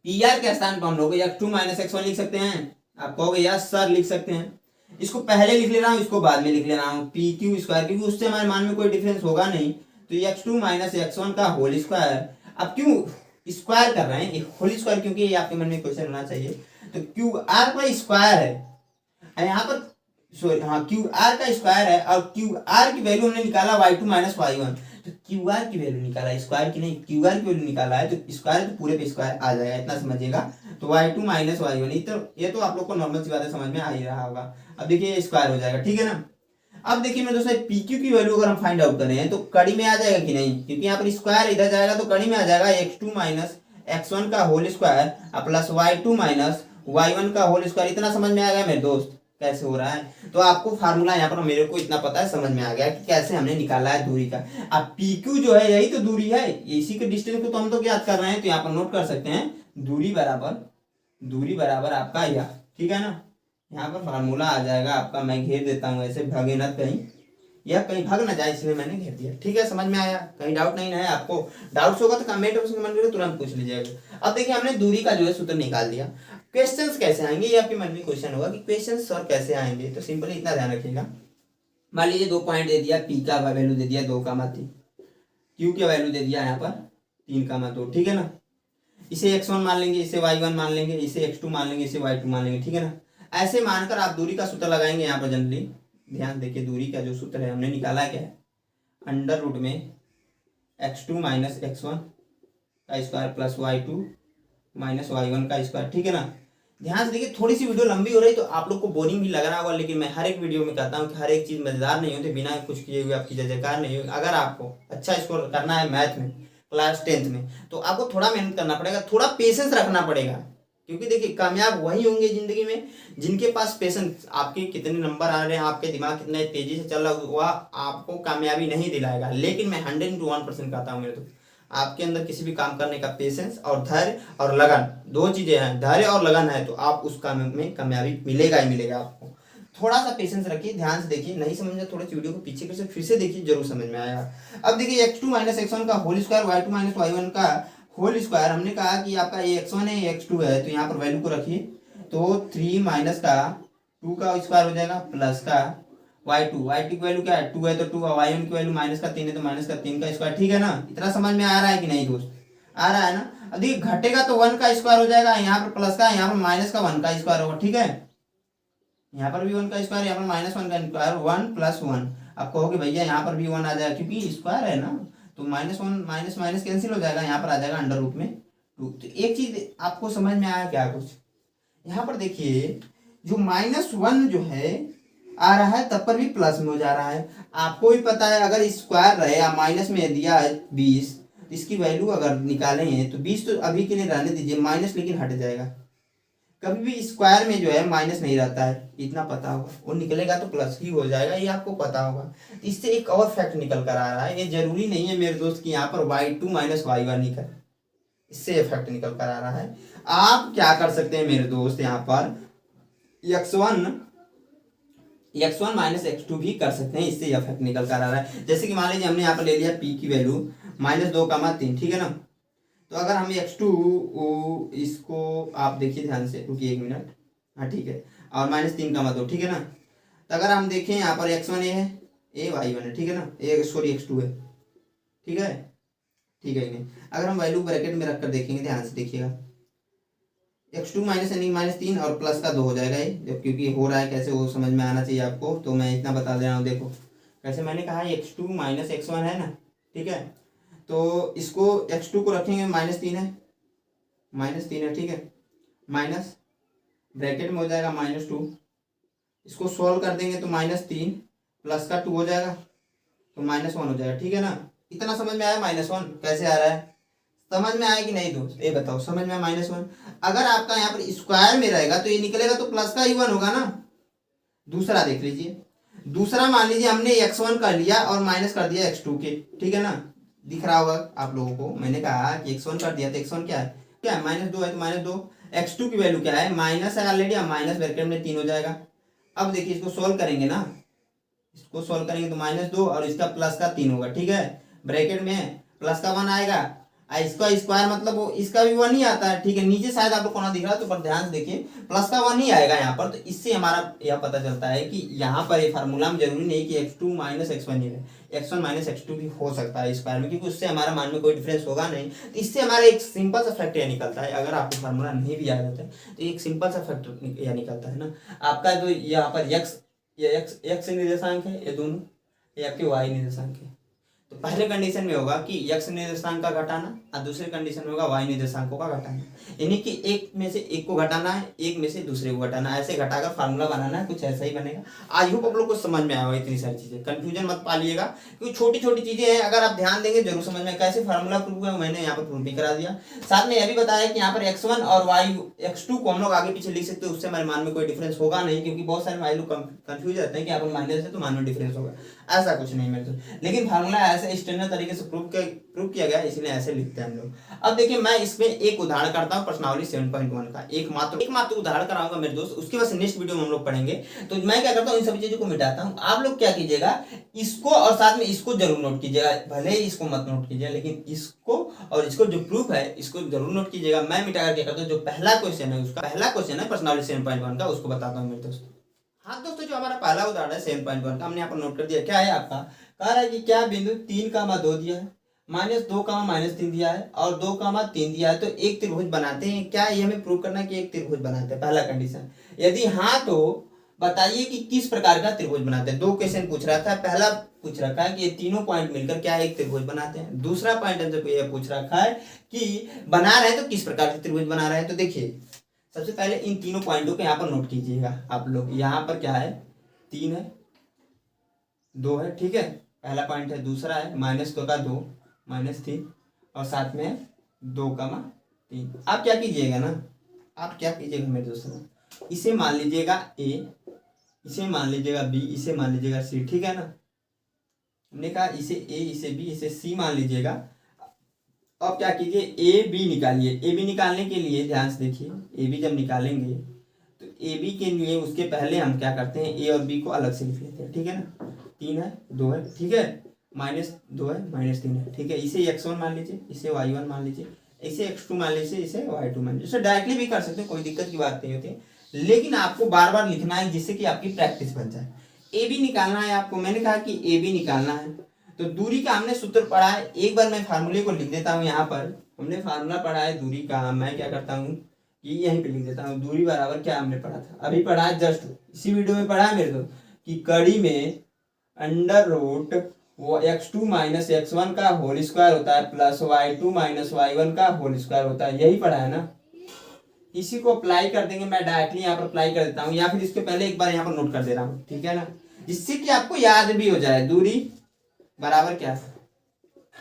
पी आर के स्थान पर हम लोग x2 माइनस x1 लिख सकते हैं। आप कहोगे यस सर लिख सकते हैं। इसको पहले लिख ले रहा हूँ, इसको बाद में लिख ले रहा हूँ, पी क्यू स्क्वायर, क्योंकि उससे हमारे मान में कोई डिफरेंस होगा नहीं, तो x2 माइनस x1 का होल स्क्वायर। अब क्यों स्क्वायर कर रहे हैं, होल स्क्वायर, क्योंकि ये आपके मन में क्वेश्चन होना चाहिए। तो क्यू आर का स्क्वायर है यहाँ पर, सॉरी हाँ, क्यू आर का स्क्वायर है, और क्यू आर की वैल्यू हमने निकाला y2 माइनस y1, तो क्यू आर की वैल्यू निकाला, स्क्वायर की नहीं, क्यू आर की वैल्यू निकाला है, तो स्क्वायर तो पूरे पे स्क्वायर आ जाएगा, इतना समझिएगा। तो y2 माइनस y1, ये तो आप लोग को नॉर्मल सी बात है, समझ में आ ही रहा होगा। अब देखिए स्क्वायर हो जाएगा, ठीक है ना। अब देखिए मेरे दोस्तों पी क्यू की वैल्यू अगर हम फाइंड आउट करें तो कड़ी में आ जाएगा कि नहीं, क्योंकि यहाँ पर स्क्वायर इधर जाएगा तो कड़ी में आ जाएगा, x2 माइनस x1 का whole square plus y2 minus y1 का होल स्क्वायर। इतना समझ में आ गया मेरे दोस्त कैसे हो रहा है। तो आपको फार्मूला यहाँ पर मेरे को इतना पता है, समझ में आ गया कि कैसे हमने निकाला है दूरी का। अब पी क्यू जो है यही तो दूरी है, इसी के डिस्टेंस को तो हम तो ज्ञात कर रहे हैं, तो यहाँ पर नोट कर सकते हैं दूरी बराबर आपका यह, ठीक है ना। यहाँ पर फार्मूला आ जाएगा आपका, मैं घेर देता हूँ ऐसे, भागे ना कहीं, या कहीं भाग ना जाए, इसलिए मैंने घेर दिया, ठीक है। समझ में आया, कहीं डाउट नहीं है आपको, डाउट्स होगा तो कमेंट बॉक्स में कमेंट करके तुरंत पूछ लीजिएगा। अब देखिए हमने दूरी का जो है सूत्र निकाल दिया। क्वेश्चंस कैसे आएंगे, ये आपके मन में क्वेश्चन होगा कि क्वेश्चंस सर कैसे आएंगे, तो सिंपली इतना ध्यान रखिएगा। मान लीजिए 2 पॉइंट दे दिया, पी का वैल्यू दे दिया 2,3, क्यू की वैल्यू दे दिया यहाँ पर 3,2, ठीक है ना। इसे x1 मान लेंगे, इसे y1 मान लेंगे, इसे x2 मान लेंगे, इसे y2 मान लेंगे, ठीक है ना। ऐसे मानकर आप दूरी का सूत्र लगाएंगे यहाँ पर जनरली। ध्यान देखिए दूरी का जो सूत्र है हमने निकाला क्या है, अंडर रूट में x2 माइनस x1 का square plus y2 minus y1 का स्क्वायर, ठीक है ना। ध्यान से देखिए, थोड़ी सी वीडियो लंबी हो रही तो आप लोग को बोरिंग भी लग रहा होगा, लेकिन मैं हर एक वीडियो में कहता हूँ कि हर एक चीज़ मजेदार नहीं होती, बिना कुछ किए हुए आपकी जय जयकार नहीं होगी। अगर आपको अच्छा स्कोर करना है मैथ में क्लास 10th में, तो आपको थोड़ा मेहनत करना पड़ेगा, थोड़ा पेशेंस रखना पड़ेगा, क्योंकि देखिए कामयाब वही होंगे जिंदगी में जिनके पास पेशेंस। आपके कितने नंबर आ रहे हैं, आपके दिमाग कितने तेजी से चल रहा है, वह आपको कामयाबी नहीं दिलाएगा, लेकिन मैं 100% कहता हूँ मेरे, तो आपके अंदर किसी भी काम करने का पेशेंस और धैर्य और लगन, 2 चीजें हैं, धैर्य और लगन है, तो आप उस काम में कामयाबी मिलेगा ही मिलेगा आपको। थोड़ा सा पेशेंस रखिए, ध्यान से देखिए, नहीं समझ में थोड़ा सी वीडियो को पीछे से फिर से देखिए, जरूर समझ में आएगा। अब देखिए x2 माइनस x1 का whole square, y2 minus y1 का होल स्क्वायर, हमने कहा कि आपका ये x1 है ये x2 है, तो यहाँ पर वैल्यू को रखिए, तो 3 माइनस का 2 का स्क्वायर हो जाएगा प्लस का y2 की वैल्यू क्या है 2 है, तो 2, y1 की वैल्यू माइनस का 3 है, तो माइनस का 3 का स्क्वायर, ठीक है ना। इतना समझ में आ रहा है कि नहीं दोस्त, आ रहा है ना। अब देखिए घटेगा तो 1 का स्क्वायर हो जाएगा, यहाँ पर प्लस का, यहाँ पर माइनस का 1 का स्क्वायर होगा, ठीक है। यहाँ पर भी 1 का स्क्वायर, यहाँ पर माइनस 1 का स्क्वायर, 1 प्लस 1। आप कहोगे भैया यहाँ पर भी 1 आ जाएगा, क्योंकि स्क्वायर है ना, तो माइनस 1 माइनस माइनस कैंसिल हो जाएगा, यहाँ पर आ जाएगा अंडर रूट में 2। तो एक चीज आपको समझ में आया क्या, कुछ यहाँ पर देखिए, जो -1 जो है आ रहा है, तब पर भी प्लस में हो जा रहा है। आपको भी पता है अगर स्क्वायर रहे या माइनस में दिया है 20, इसकी वैल्यू अगर निकालें तो 20 तो अभी के लिए रहने दीजिए, माइनस लेकिन हट जाएगा। कभी भी स्क्वायर में जो है माइनस नहीं रहता है, इतना पता होगा, वो निकलेगा तो प्लस ही हो जाएगा, ये आपको पता होगा। इससे एक और फैक्ट निकल कर आ रहा है, ये जरूरी नहीं है मेरे दोस्त कि यहाँ पर y2 माइनस y1 निकल, इससे फैक्ट निकल कर आ रहा है। आप क्या कर सकते हैं मेरे दोस्त, यहाँ पर x1 माइनस x2 भी कर सकते हैं, इससे यह फैक्ट निकल कर आ रहा है। जैसे कि मान लीजिए हमने यहाँ पर ले लिया p की वैल्यू -2,3, ठीक है ना। तो अगर हम x2 इसको आप देखिए ध्यान से, रुकिए 1 मिनट, हाँ ठीक है, और -3,2, ठीक है ना। तो अगर हम देखें यहाँ पर x1 ये है, ये y1 है, ठीक है ना, ये सॉरी x2 है, ठीक है, ठीक है नहीं। अगर हम वैल्यू ब्रैकेट में रखकर देखेंगे, ध्यान से देखिएगा, x2 माइनस यानी -3 और प्लस का 2 हो जाएगा ये, जब क्योंकि हो रहा है कैसे वो समझ में आना चाहिए आपको, तो मैं इतना बता दे रहा हूँ। देखो कैसे मैंने कहा x2 माइनस x1 है ना, ठीक है, तो इसको x2 को रखेंगे -3 है, ठीक है, माइनस ब्रैकेट में हो जाएगा -2, इसको सॉल्व कर देंगे तो -3 प्लस का 2 हो जाएगा, तो -1 हो जाएगा, ठीक है ना। इतना समझ में आया, -1 कैसे आ रहा है, समझ में आया कि नहीं दोस्त, ये बताओ समझ में -1। अगर आपका यहाँ पर स्क्वायर में रहेगा तो ये निकलेगा तो प्लस का ही 1 होगा ना। दूसरा देख लीजिए, दूसरा मान लीजिए हमने x1 कर लिया और माइनस कर दिया x2 के, ठीक है ना, दिख रहा होगा आप लोगों को। मैंने कहा कि x1 कर दिया तो x1 क्या है -2 है तो -2। x2 की वैल्यू क्या है, माइनस है ऑलरेडी, अब माइनस ब्रैकेट में 3 हो जाएगा। अब देखिए इसको सोल्व करेंगे ना, इसको सोल्व करेंगे तो -2 और इसका प्लस का 3 होगा, ठीक है। ब्रैकेट में प्लस का 1 आएगा, इसका स्क्वायर मतलब वो इसका भी 1 ही आता है, ठीक है। नीचे शायद आप लोग को ना दिख रहा है तो पर ध्यान से देखिए, प्लस का 1 ही आएगा यहाँ पर। तो इससे हमारा यह पता चलता है कि यहाँ पर ये फार्मूला में जरूरी नहीं कि x2 - x1 ही है, x1 - x2 भी हो सकता है स्क्वायर में, क्योंकि उससे हमारा मान में कोई डिफरेंस होगा नहीं। तो इससे हमारा एक सिंपल सा फैक्ट यह निकलता है, अगर आपको फार्मूला नहीं भी याद आता है तो एक सिंपल सा फैक्ट यह निकलता है ना, आपका जो यहाँ पर x निर्देशांक है, ये दोनों ये आपके y निर्देशांक है। तो पहले कंडीशन में होगा कि x निर्देशांक का घटाना और दूसरे कंडीशन में होगा y निर्देशांकों का घटाना, यानी कि एक में से एक को घटाना है, एक में से दूसरे को घटाना है, ऐसे घटाकर फार्मूला बनाना है, कुछ ऐसा ही बनेगा। आई होप आप लोग को समझ में आया होगा इतनी सारी चीजें, कंफ्यूजन मत पालिएगा, क्योंकि छोटी छोटी चीजें हैं, अगर आप ध्यान देंगे जरूर समझ में। कैसे फार्मूला प्रूव हुआ मैंने यहाँ पर प्रूव भी करा दिया। साथ में यह भी बताया कि यहाँ पर x1 और x2 को हम लोग आगे पीछे लिख सकते हैं, उससे हमारे मान में कोई डिफरेंस होगा नहीं, क्योंकि बहुत सारे भाई लोग कंफ्यूज रहते हैं कि यहाँ पर माइनस है तो मान में डिफरेंस होगा, ऐसा कुछ नहीं मेरे दोस्त। लेकिन फार्मूला ऐसे स्टैंडर्ड तरीके से प्रूव किया गया, इसलिए ऐसे लिखते हैं हम लोग। अब देखिए मैं इसमें एक उदाहरण करता हूँ प्रश्नावली 7.1 का, एकमात्र उदाहरण कराऊंगा मेरे दोस्त, उसके बाद नेक्स्ट वीडियो में हम लोग पढ़ेंगे। तो मैं क्या करता हूँ, इन सभी चीजों को मिटाता हूँ। आप लोग क्या कीजिएगा, इसको और साथ में इसको जरूर नोट कीजिएगा, भले ही इसको मत नोट कीजिएगा, लेकिन इसको और इसको जो प्रूफ है इसको जरूर नोट कीजिएगा। मैं मिटा कर क्या करता हूँ, जो पहला क्वेश्चन है उसका पहला क्वेश्चन है प्रश्नावली 7.1 का, उसको बताता हूँ मेरे दोस्त। हाँ दोस्तों, जो हमारा पहला उदाहरण है 7.1 का, हमने यहाँ पर नोट कर दिया। क्या है आपका, कह रहा है कि क्या बिंदु 3,2 दिया है, -2, -3 दिया है और 2,3 दिया है, तो एक त्रिभुज बनाते हैं क्या, ये हमें प्रूव करना है कि एक त्रिभुज बनाते हैं, पहला कंडीशन। यदि हाँ तो बताइए कि किस प्रकार का त्रिभुज बनाते हैं। दो क्वेश्चन पूछ रहा था, पहला पूछ रखा है कि ये तीनों पॉइंट मिलकर क्या एक त्रिभुज बनाते हैं। दूसरा पॉइंट हमसे ये पूछ रखा है कि बना रहे हैं तो किस प्रकार के त्रिभुज बना रहे हैं। तो देखिए सबसे पहले इन तीनों पॉइंटों को यहाँ पर नोट कीजिएगा आप लोग। यहाँ पर क्या है, 3 है, 2 है, ठीक है, पहला पॉइंट है। दूसरा है -2 का 2, -3 और साथ में 2,3। आप क्या कीजिएगा ना, आप क्या कीजिएगा मेरे दोस्तों, इसे मान लीजिएगा A, इसे मान लीजिएगा B, इसे मान लीजिएगा C, ठीक है ना। हमने कहा इसे A, इसे B, इसे C मान लीजिएगा। अब क्या कीजिए, ए बी निकालिए। ए बी निकालने के लिए ध्यान से देखिए, ए बी जब निकालेंगे तो ए बी के लिए उसके पहले हम क्या करते हैं, ए और बी को अलग से लिख लेते हैं, ठीक है ना। 3 है, 2 है, ठीक है, -2 है, -3 है, ठीक है। इसे x1 मान लीजिए, इसे y1 मान लीजिए, इसे x2 मान लीजिए, इसे y2 मान लीजिए। इसे डायरेक्टली भी कर सकते हैं, कोई दिक्कत की बात नहीं होती, लेकिन आपको बार बार लिखना है जिससे कि आपकी प्रैक्टिस बन जाए। ए बी निकालना है आपको, मैंने कहा कि ए बी निकालना है तो दूरी का हमने सूत्र पढ़ा है। एक बार मैं फार्मूले को लिख देता हूँ, यहाँ पर हमने फार्मूला पढ़ा है दूरी का। मैं क्या करता हूँ कि यहीं पे लिख देता हूँ, दूरी बराबर क्या हमने पढ़ा था, अभी पढ़ा है, जस्ट इसी वीडियो में पढ़ा है मेरे को, कि कड़ी में √, वो x2 - x1 का होल स्क्वायर होता है प्लस y2 - y1 का होल स्क्वायर होता है, यही पढ़ा है ना। इसी को अप्लाई कर देंगे, मैं डायरेक्टली यहाँ पर अप्लाई कर देता हूँ, या फिर इसके पहले एक बार यहाँ पर नोट कर दे रहा हूँ, ठीक है ना, जिससे कि आपको याद भी हो जाए। दूरी बराबर क्या है,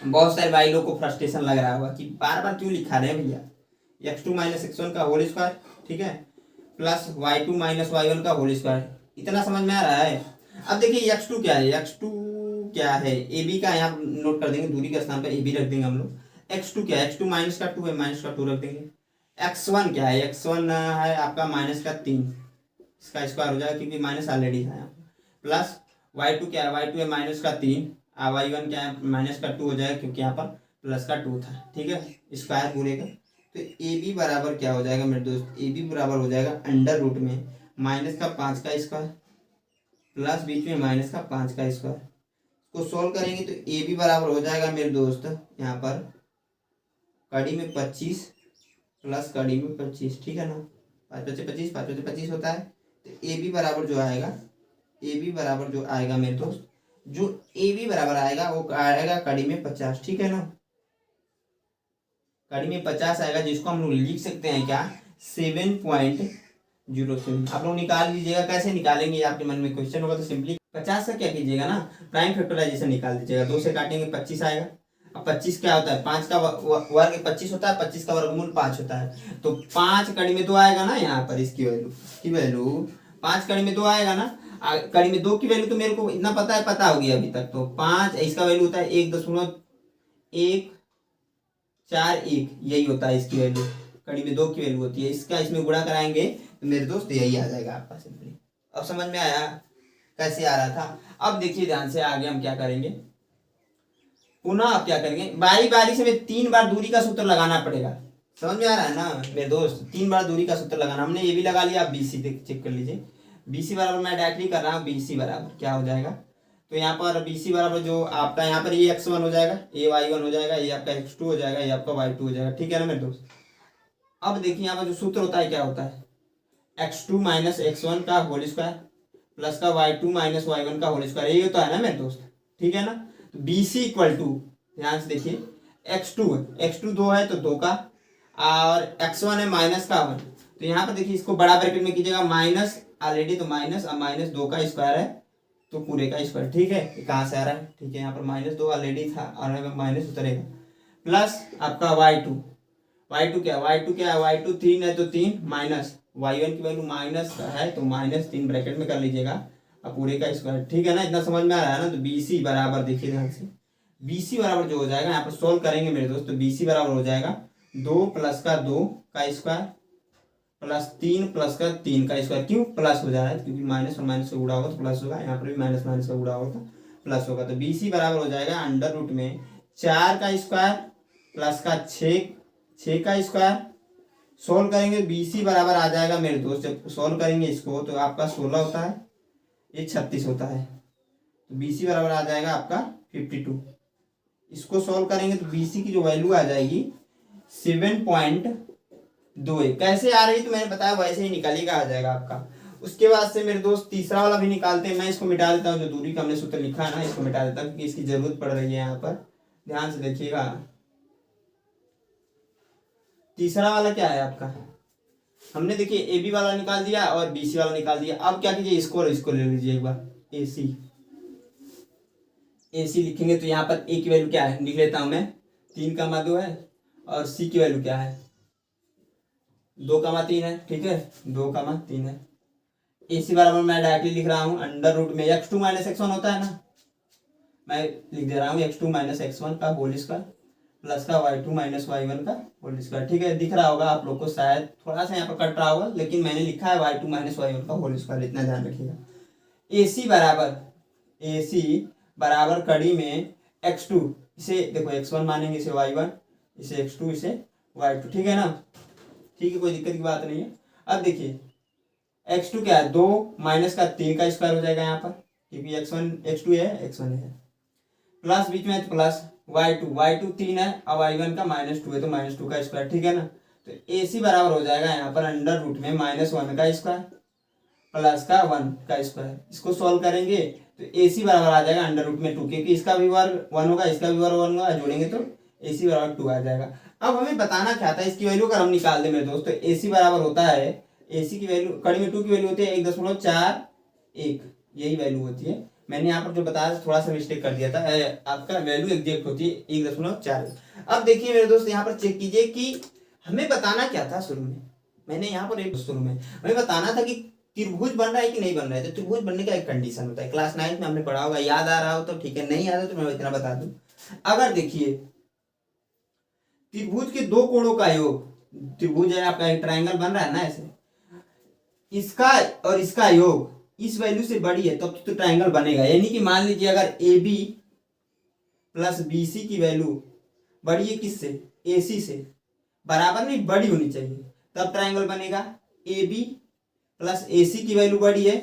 बहुत सारे भाई लोग को फ्रस्ट्रेशन लग रहा होगा कि बार बार क्यों लिखा रहे हैं भैया, x2 - x1 का होल स्क्वायर, ठीक है, प्लस y2 - y1 का होल स्क्वायर। इतना समझ में आ रहा है। अब देखिए x2 क्या है, x2 क्या है, ए बी का यहाँ नोट कर देंगे, दूरी के स्थान पर ए बी रख देंगे हम लोग। x2 क्या है, x2 -2 है, -2 रख देंगे। x1 क्या है, x1 है आपका -3, इसका स्क्वायर हो जाएगा क्योंकि माइनस ऑलरेडी है यहाँ, प्लस y2 क्या है, y2 है -3, y1 क्या है -2 हो जाएगा क्योंकि यहाँ पर +2 था, ठीक है, स्क्वायर पूरे का। तो ए बी बराबर क्या हो जाएगा मेरे दोस्त, ए बी बराबर हो जाएगा √5 में -5 का स्क्वायर प्लस बीच में -5 का स्क्वायर। इसको सोल्व करेंगे तो ए बी बराबर हो जाएगा मेरे दोस्त यहाँ पर कड़ी में 25 प्लस कड़ी में 25, ठीक है ना, 5 × 5 = 25, 5 × 25 होता है। तो ए बी बराबर जो आएगा, ए बी बराबर जो आएगा मेरे दोस्त, जो ए बी बराबर आएगा वो आएगा कड़ी में 50, ठीक है ना, कड़ी में 50 आएगा, जिसको हम लोग लिख सकते हैं क्या, 7.07। आप लोग निकाल लीजिएगा, कैसे निकालेंगे आपके मन में क्वेश्चन होगा तो सिंपली 50 का क्या कीजिएगा ना, प्राइम फैक्टराइजेशन निकाल दीजिएगा, 2 से काटेंगे 25 आएगा। अब 25 क्या होता है, 5 का वर्ग 25 होता है, 25 का वर्गमूल 5 होता है, तो 5 कड़ी में 2 आएगा ना यहाँ पर, इसकी वैल्यू 5 कड़ी में 2 आएगा ना। कड़ी में 2 की वैल्यू तो मेरे को इतना पता है, पता होगी अभी तक, तो 5 इसका वैल्यू होता है 1.141, यही होता है इसकी वैल्यू, कड़ी में 2 की वैल्यू होती है। इसका इसमें गुणा कराएंगे तो मेरे दोस्त यही आ जाएगा आपका सिंपली। अब समझ में आया कैसे आ रहा था। अब देखिए ध्यान से, आगे हम क्या करेंगे, पुनः आप क्या करेंगे, बारी बारी से हमें 3 बार दूरी का सूत्र लगाना पड़ेगा। समझ में आ रहा है ना मेरे दोस्त, 3 बार दूरी का सूत्र लगाना। हमने ये भी लगा लिया, आप बीसी चेक कर लीजिए। बीसी बराबर मैं डायरेक्टली कर रहा हूँ, बीसी बराबर क्या हो जाएगा, तो यहाँ पर बीसी बराबर जो आपका यहाँ पर ये x1 हो जाएगा, ये y1 हो जाएगा, ये आपका x2 हो जाएगा, ये आपका y2 हो जाएगा, ठीक है ना मेरे दोस्त। अब देखिए यहाँ पर जो सूत्र होता है क्या होता है, x2 माइनस x1 का होल स्क्वायर प्लस का y2 माइनस y1 का होल स्क्वायर, यही होता है ना मेरे दोस्त, ठीक है ना। तो BC इक्वल टू, ध्यान से देखिए, x2 2 है तो 2 का, और x1 है माइनस का 1, तो यहाँ पर देखिए इसको बड़ा ब्रैकेट में कीजिएगा, माइनस ऑलरेडी तो माइनस, अब माइनस 2 का स्क्वायर है तो पूरे का स्क्वायर, ठीक है। ये कहाँ से आ रहा है, ठीक है, यहाँ पर माइनस 2 ऑलरेडी था और माइनस उतरेगा, प्लस आपका y2 क्या है, y2 3 है तो 3, माइनस y1 की वैल्यू माइनस है तो माइनस 3 ब्रैकेट में कर लीजिएगा, अब पूरे का स्क्वायर, ठीक है ना। इतना समझ में आ रहा है ना। तो BC बराबर देखिए ध्यान से, BC बराबर जो हो जाएगा, यहाँ पर सोल्व करेंगे मेरे दोस्त, तो BC बराबर हो जाएगा 2 प्लस का 2 का स्क्वायर प्लस 3 प्लस का 3 का स्क्वायर। क्यों प्लस हो जा रहा है, क्योंकि माइनस और माइनस का गुणा होगा तो प्लस होगा, यहाँ पर भी माइनस माइनस का गुणा होगा तो प्लस होगा। तो BC बराबर हो जाएगा अंडर रूट में 4 का स्क्वायर प्लस का 6 का स्क्वायर। सोल्व करेंगे BC बराबर आ जाएगा मेरे दोस्त, जब सोल्व करेंगे इसको तो आपका 16 होता है, ये 36 होता है, तो BC बराबर आ जाएगा आपका 52। इसको सोल्व करेंगे तो BC की जो वैल्यू आ जाएगी 7.21। कैसे आ रही तो मैंने बताया वैसे ही निकालिएगा, आ जाएगा आपका। उसके बाद से मेरे दोस्त तीसरा वाला भी निकालते हैं। मैं इसको मिटा देता हूँ, जो दूरी का हमने सूत्र लिखा है ना, इसको मिटा देता हूँ क्योंकि इसकी जरूरत पड़ रही है यहाँ पर, ध्यान से देखिएगा। तीसरा वाला क्या है आपका, हमने देखिए AB वाला निकाल दिया और BC वाला निकाल दिया। अब क्या कीजिए, इसको और इसको ले लीजिए एक बार, AC लिखेंगे तो यहाँ पर A की वैल्यू क्या है, लिख लेता हूं मैं, 3,2 है, और C की वैल्यू क्या है, 2,3 है, ठीक है, 2,3 है। AC बराबर मैं डायरेक्टली लिख रहा हूँ अंडर रूट में x2 माइनस x1 होता है ना, मैं लिख दे रहा हूँ x2 माइनस x1 का होल स्क्वायर प्लस का y2 माइनस y1 का होल स्क्वायर, ठीक है। दिख रहा होगा आप लोग को, शायद थोड़ा सा यहाँ पर कट रहा होगा, लेकिन मैंने लिखा है y2 माइनस y1 का होल स्क्वायर, इतना ध्यान रखिएगा। AC बराबर कड़ी में x2, इसे देखो x1 मानेंगे, इसे y1, इसे x2, इसे y2, ठीक है ना, ठीक है, कोई दिक्कत की बात नहीं है। अब देखिए x2 क्या है, 2 माइनस का 3 का स्क्वायर हो जाएगा यहाँ पर, क्योंकि x2 है, x1 है, प्लस बीच में प्लस y2 3 है, अब y1 का -2 है तो -2 का स्क्वायर, ठीक है ना। तो AC बराबर हो जाएगा यहाँ पर अंडर रूट में -1 का स्क्वायर प्लस का 1 का स्क्वायर। इसको सॉल्व करेंगे तो AC बराबर आ जाएगा अंडर रूट में 2, क्योंकि इसका भी वर्ग 1 होगा, इसका भी वर्ग 1 होगा, जोड़ेंगे तो AC बराबर 2 आ जाएगा। अब हमें बताना क्या था, इसकी वैल्यू अगर हम निकाल दें मेरे दोस्त, तो AC बराबर होता है, AC की वैल्यू कड़ी में 2 की वैल्यू होती है 1.41, यही वैल्यू होती है। मैंने यहाँ पर जो बताया थोड़ा सा मिस्टेक कर दिया था, आपका वैल्यू एग्जैक्ट होती है 1.4। अब देखिए मेरे दोस्त यहाँ पर चेक कीजिए कि हमें बताना क्या था शुरू में, मैंने यहाँ पर शुरू में हमें बताना था कि त्रिभुज बन रहा है कि नहीं बन रहा है। तो त्रिभुज बनने का एक कंडीशन होता है, क्लास 9 में हमने पढ़ा होगा, याद आ रहा हो तो ठीक है, नहीं याद है तो मैं इतना बता दूं। अगर देखिए त्रिभुज के 2 कोणों का योग, त्रिभुज है आपका, एक ट्रायंगल बन रहा है ना ऐसे, इसका और इसका योग इस वैल्यू से बड़ी है तब तो ट्रायंगल बनेगा। यानी कि मान लीजिए अगर AB प्लस BC की वैल्यू बड़ी है किससे, AC से, बराबर नहीं बड़ी होनी चाहिए, तब ट्रायंगल बनेगा। AB प्लस AC की वैल्यू बड़ी है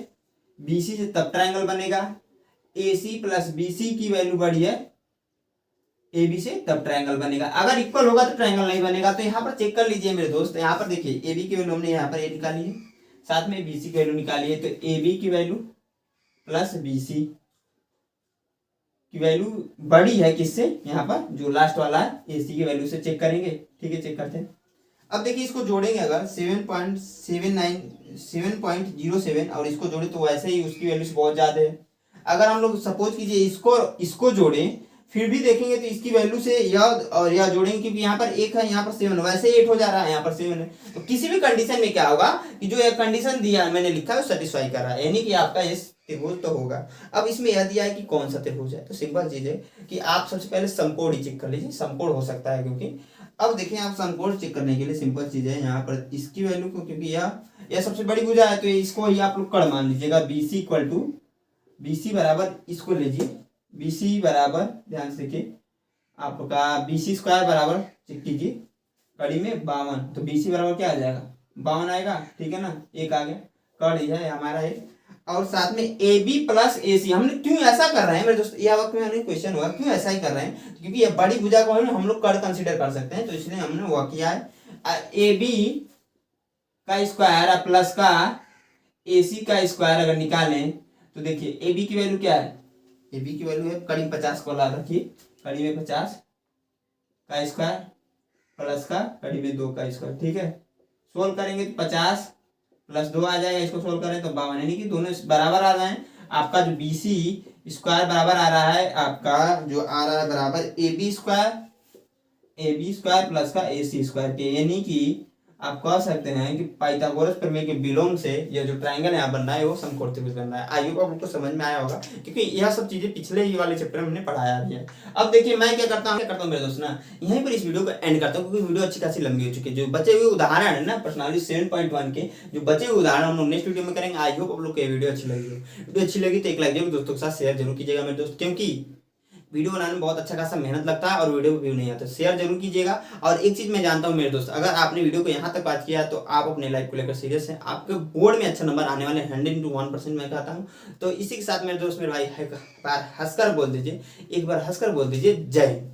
BC से, तब ट्रायंगल बनेगा। AC प्लस BC की वैल्यू बड़ी है AB से, तब ट्रायंगल बनेगा। अगर इक्वल होगा तो ट्रायंगल नहीं बनेगा। तो यहाँ पर चेक कर लीजिए मेरे दोस्त, यहाँ पर देखिए AB की वैल्यू हमने यहाँ पर A निकाली है, साथ में BC की वैल्यू निकाली है, तो AB की वैल्यू प्लस BC की वैल्यू बड़ी है किससे, यहाँ पर जो लास्ट वाला है AC की वैल्यू से, चेक करेंगे, ठीक है, चेक करते हैं। अब देखिए इसको जोड़ेंगे अगर 7.07 और इसको जोड़े तो वैसे ही उसकी वैल्यू से बहुत ज्यादा है। अगर हम लोग सपोज कीजिए इसको जोड़ें फिर भी देखेंगे तो इसकी वैल्यू से यह और यह जोड़ेंगे, क्योंकि यहाँ पर 1 है, यहाँ पर 7 वैसे 8 हो जा रहा है, यहाँ पर 7 है। तो किसी भी कंडीशन में क्या होगा कि जो एक कंडीशन दिया मैंने लिखा है वो सेटिस्फाई कर रहा है, यानी कि आपका ये त्रिभुज तो होगा। अब इसमें यह दिया है कि कौन सा त्रिभुज है, तो सिंपल चीज है कि आप सबसे पहले समकोण ही चेक कर लीजिए, समकोण हो सकता है क्योंकि अब देखिए आप समकोण चेक करने के लिए सिंपल चीज है, यहाँ पर इसकी वैल्यू को, क्योंकि यह सबसे बड़ी भुजा है तो इसको ही आप लोग कड़ मान लीजिएगा। BC इक्वल टू BC बराबर इसको लीजिए, BC बराबर ध्यान से देखिए आपका BC स्क्वायर बराबर चेक कीजिए कड़ी में 52, तो BC बराबर क्या आ जाएगा 52 आएगा, ठीक है ना, एक आ गया, कड़ी है हमारा एक, और साथ में AB प्लस AC। हमने क्यों ऐसा कर रहे हैं मेरे दोस्त, यह वक्त में क्वेश्चन हुआ क्यों ऐसा ही कर रहे हैं, क्योंकि ये बड़ी भुजा को हम लोग कड़ कंसीडर कर सकते हैं, तो इसलिए हमने वह किया है। AB का स्क्वायर प्लस का AC का स्क्वायर अगर निकालें तो देखिए AB की वैल्यू क्या है, AB की वैल्यू है कड़ी 50 को ला रखिए, कड़ी में 50 का स्क्वायर प्लस का कड़ी में 2 का स्क्वायर, ठीक है। सोल्व करेंगे तो 50 प्लस 2 आ जाएगा, इसको सोल्व करें तो 52, यानी कि दोनों बराबर आ रहे हैं। आपका जो BC स्क्वायर बराबर आ रहा है, आपका जो आ रहा है बराबर AB स्क्वायर प्लस का AC स्क्वायर के, यानी कि आप कह सकते हैं कि पाइथागोरस प्रमेय के बिलोंग से ये जो ट्रायंगल यहाँ बन रहा है वो समकोण त्रिभुज बन रहा है। आई होप आपको समझ में आया होगा, क्योंकि यह सब चीजें पिछले ही वाले चैप्टर में हमने पढ़ाया भी है। अब देखिए मैं क्या करता हूँ मेरे दोस्त ना, यहीं पर इस वीडियो को एंड करता हूँ, क्योंकि वीडियो अच्छी खासी लंबी हो चुकी है। जो बचे हुए उदाहरण है ना पर्सनालिटी 7.1 के, जो बचे हुए उदाहरण हम लोग नेक्स्ट वीडियो में करेंगे। आई होप आप लोग को वीडियो अच्छी लगी हो, वीडियो अच्छी लगी तो एक लाइक जरूर दोस्तों के साथ शेयर जरूर कीजिएगा मेरे दोस्त, क्योंकि वीडियो बनाने में बहुत अच्छा खासा मेहनत लगता है और वीडियो व्यू नहीं आता, शेयर जरूर कीजिएगा। और एक चीज मैं जानता हूँ मेरे दोस्त, अगर आपने वीडियो को यहाँ तक बात किया तो आप अपने लाइफ को लेकर सीरियस हैं, आपके बोर्ड में अच्छा नंबर आने वाले 100 मैं कहता हूँ। तो इसी के साथ मेरे दोस्त मेरे भाई एक बार हंसकर बोल दीजिए, जय हिंद।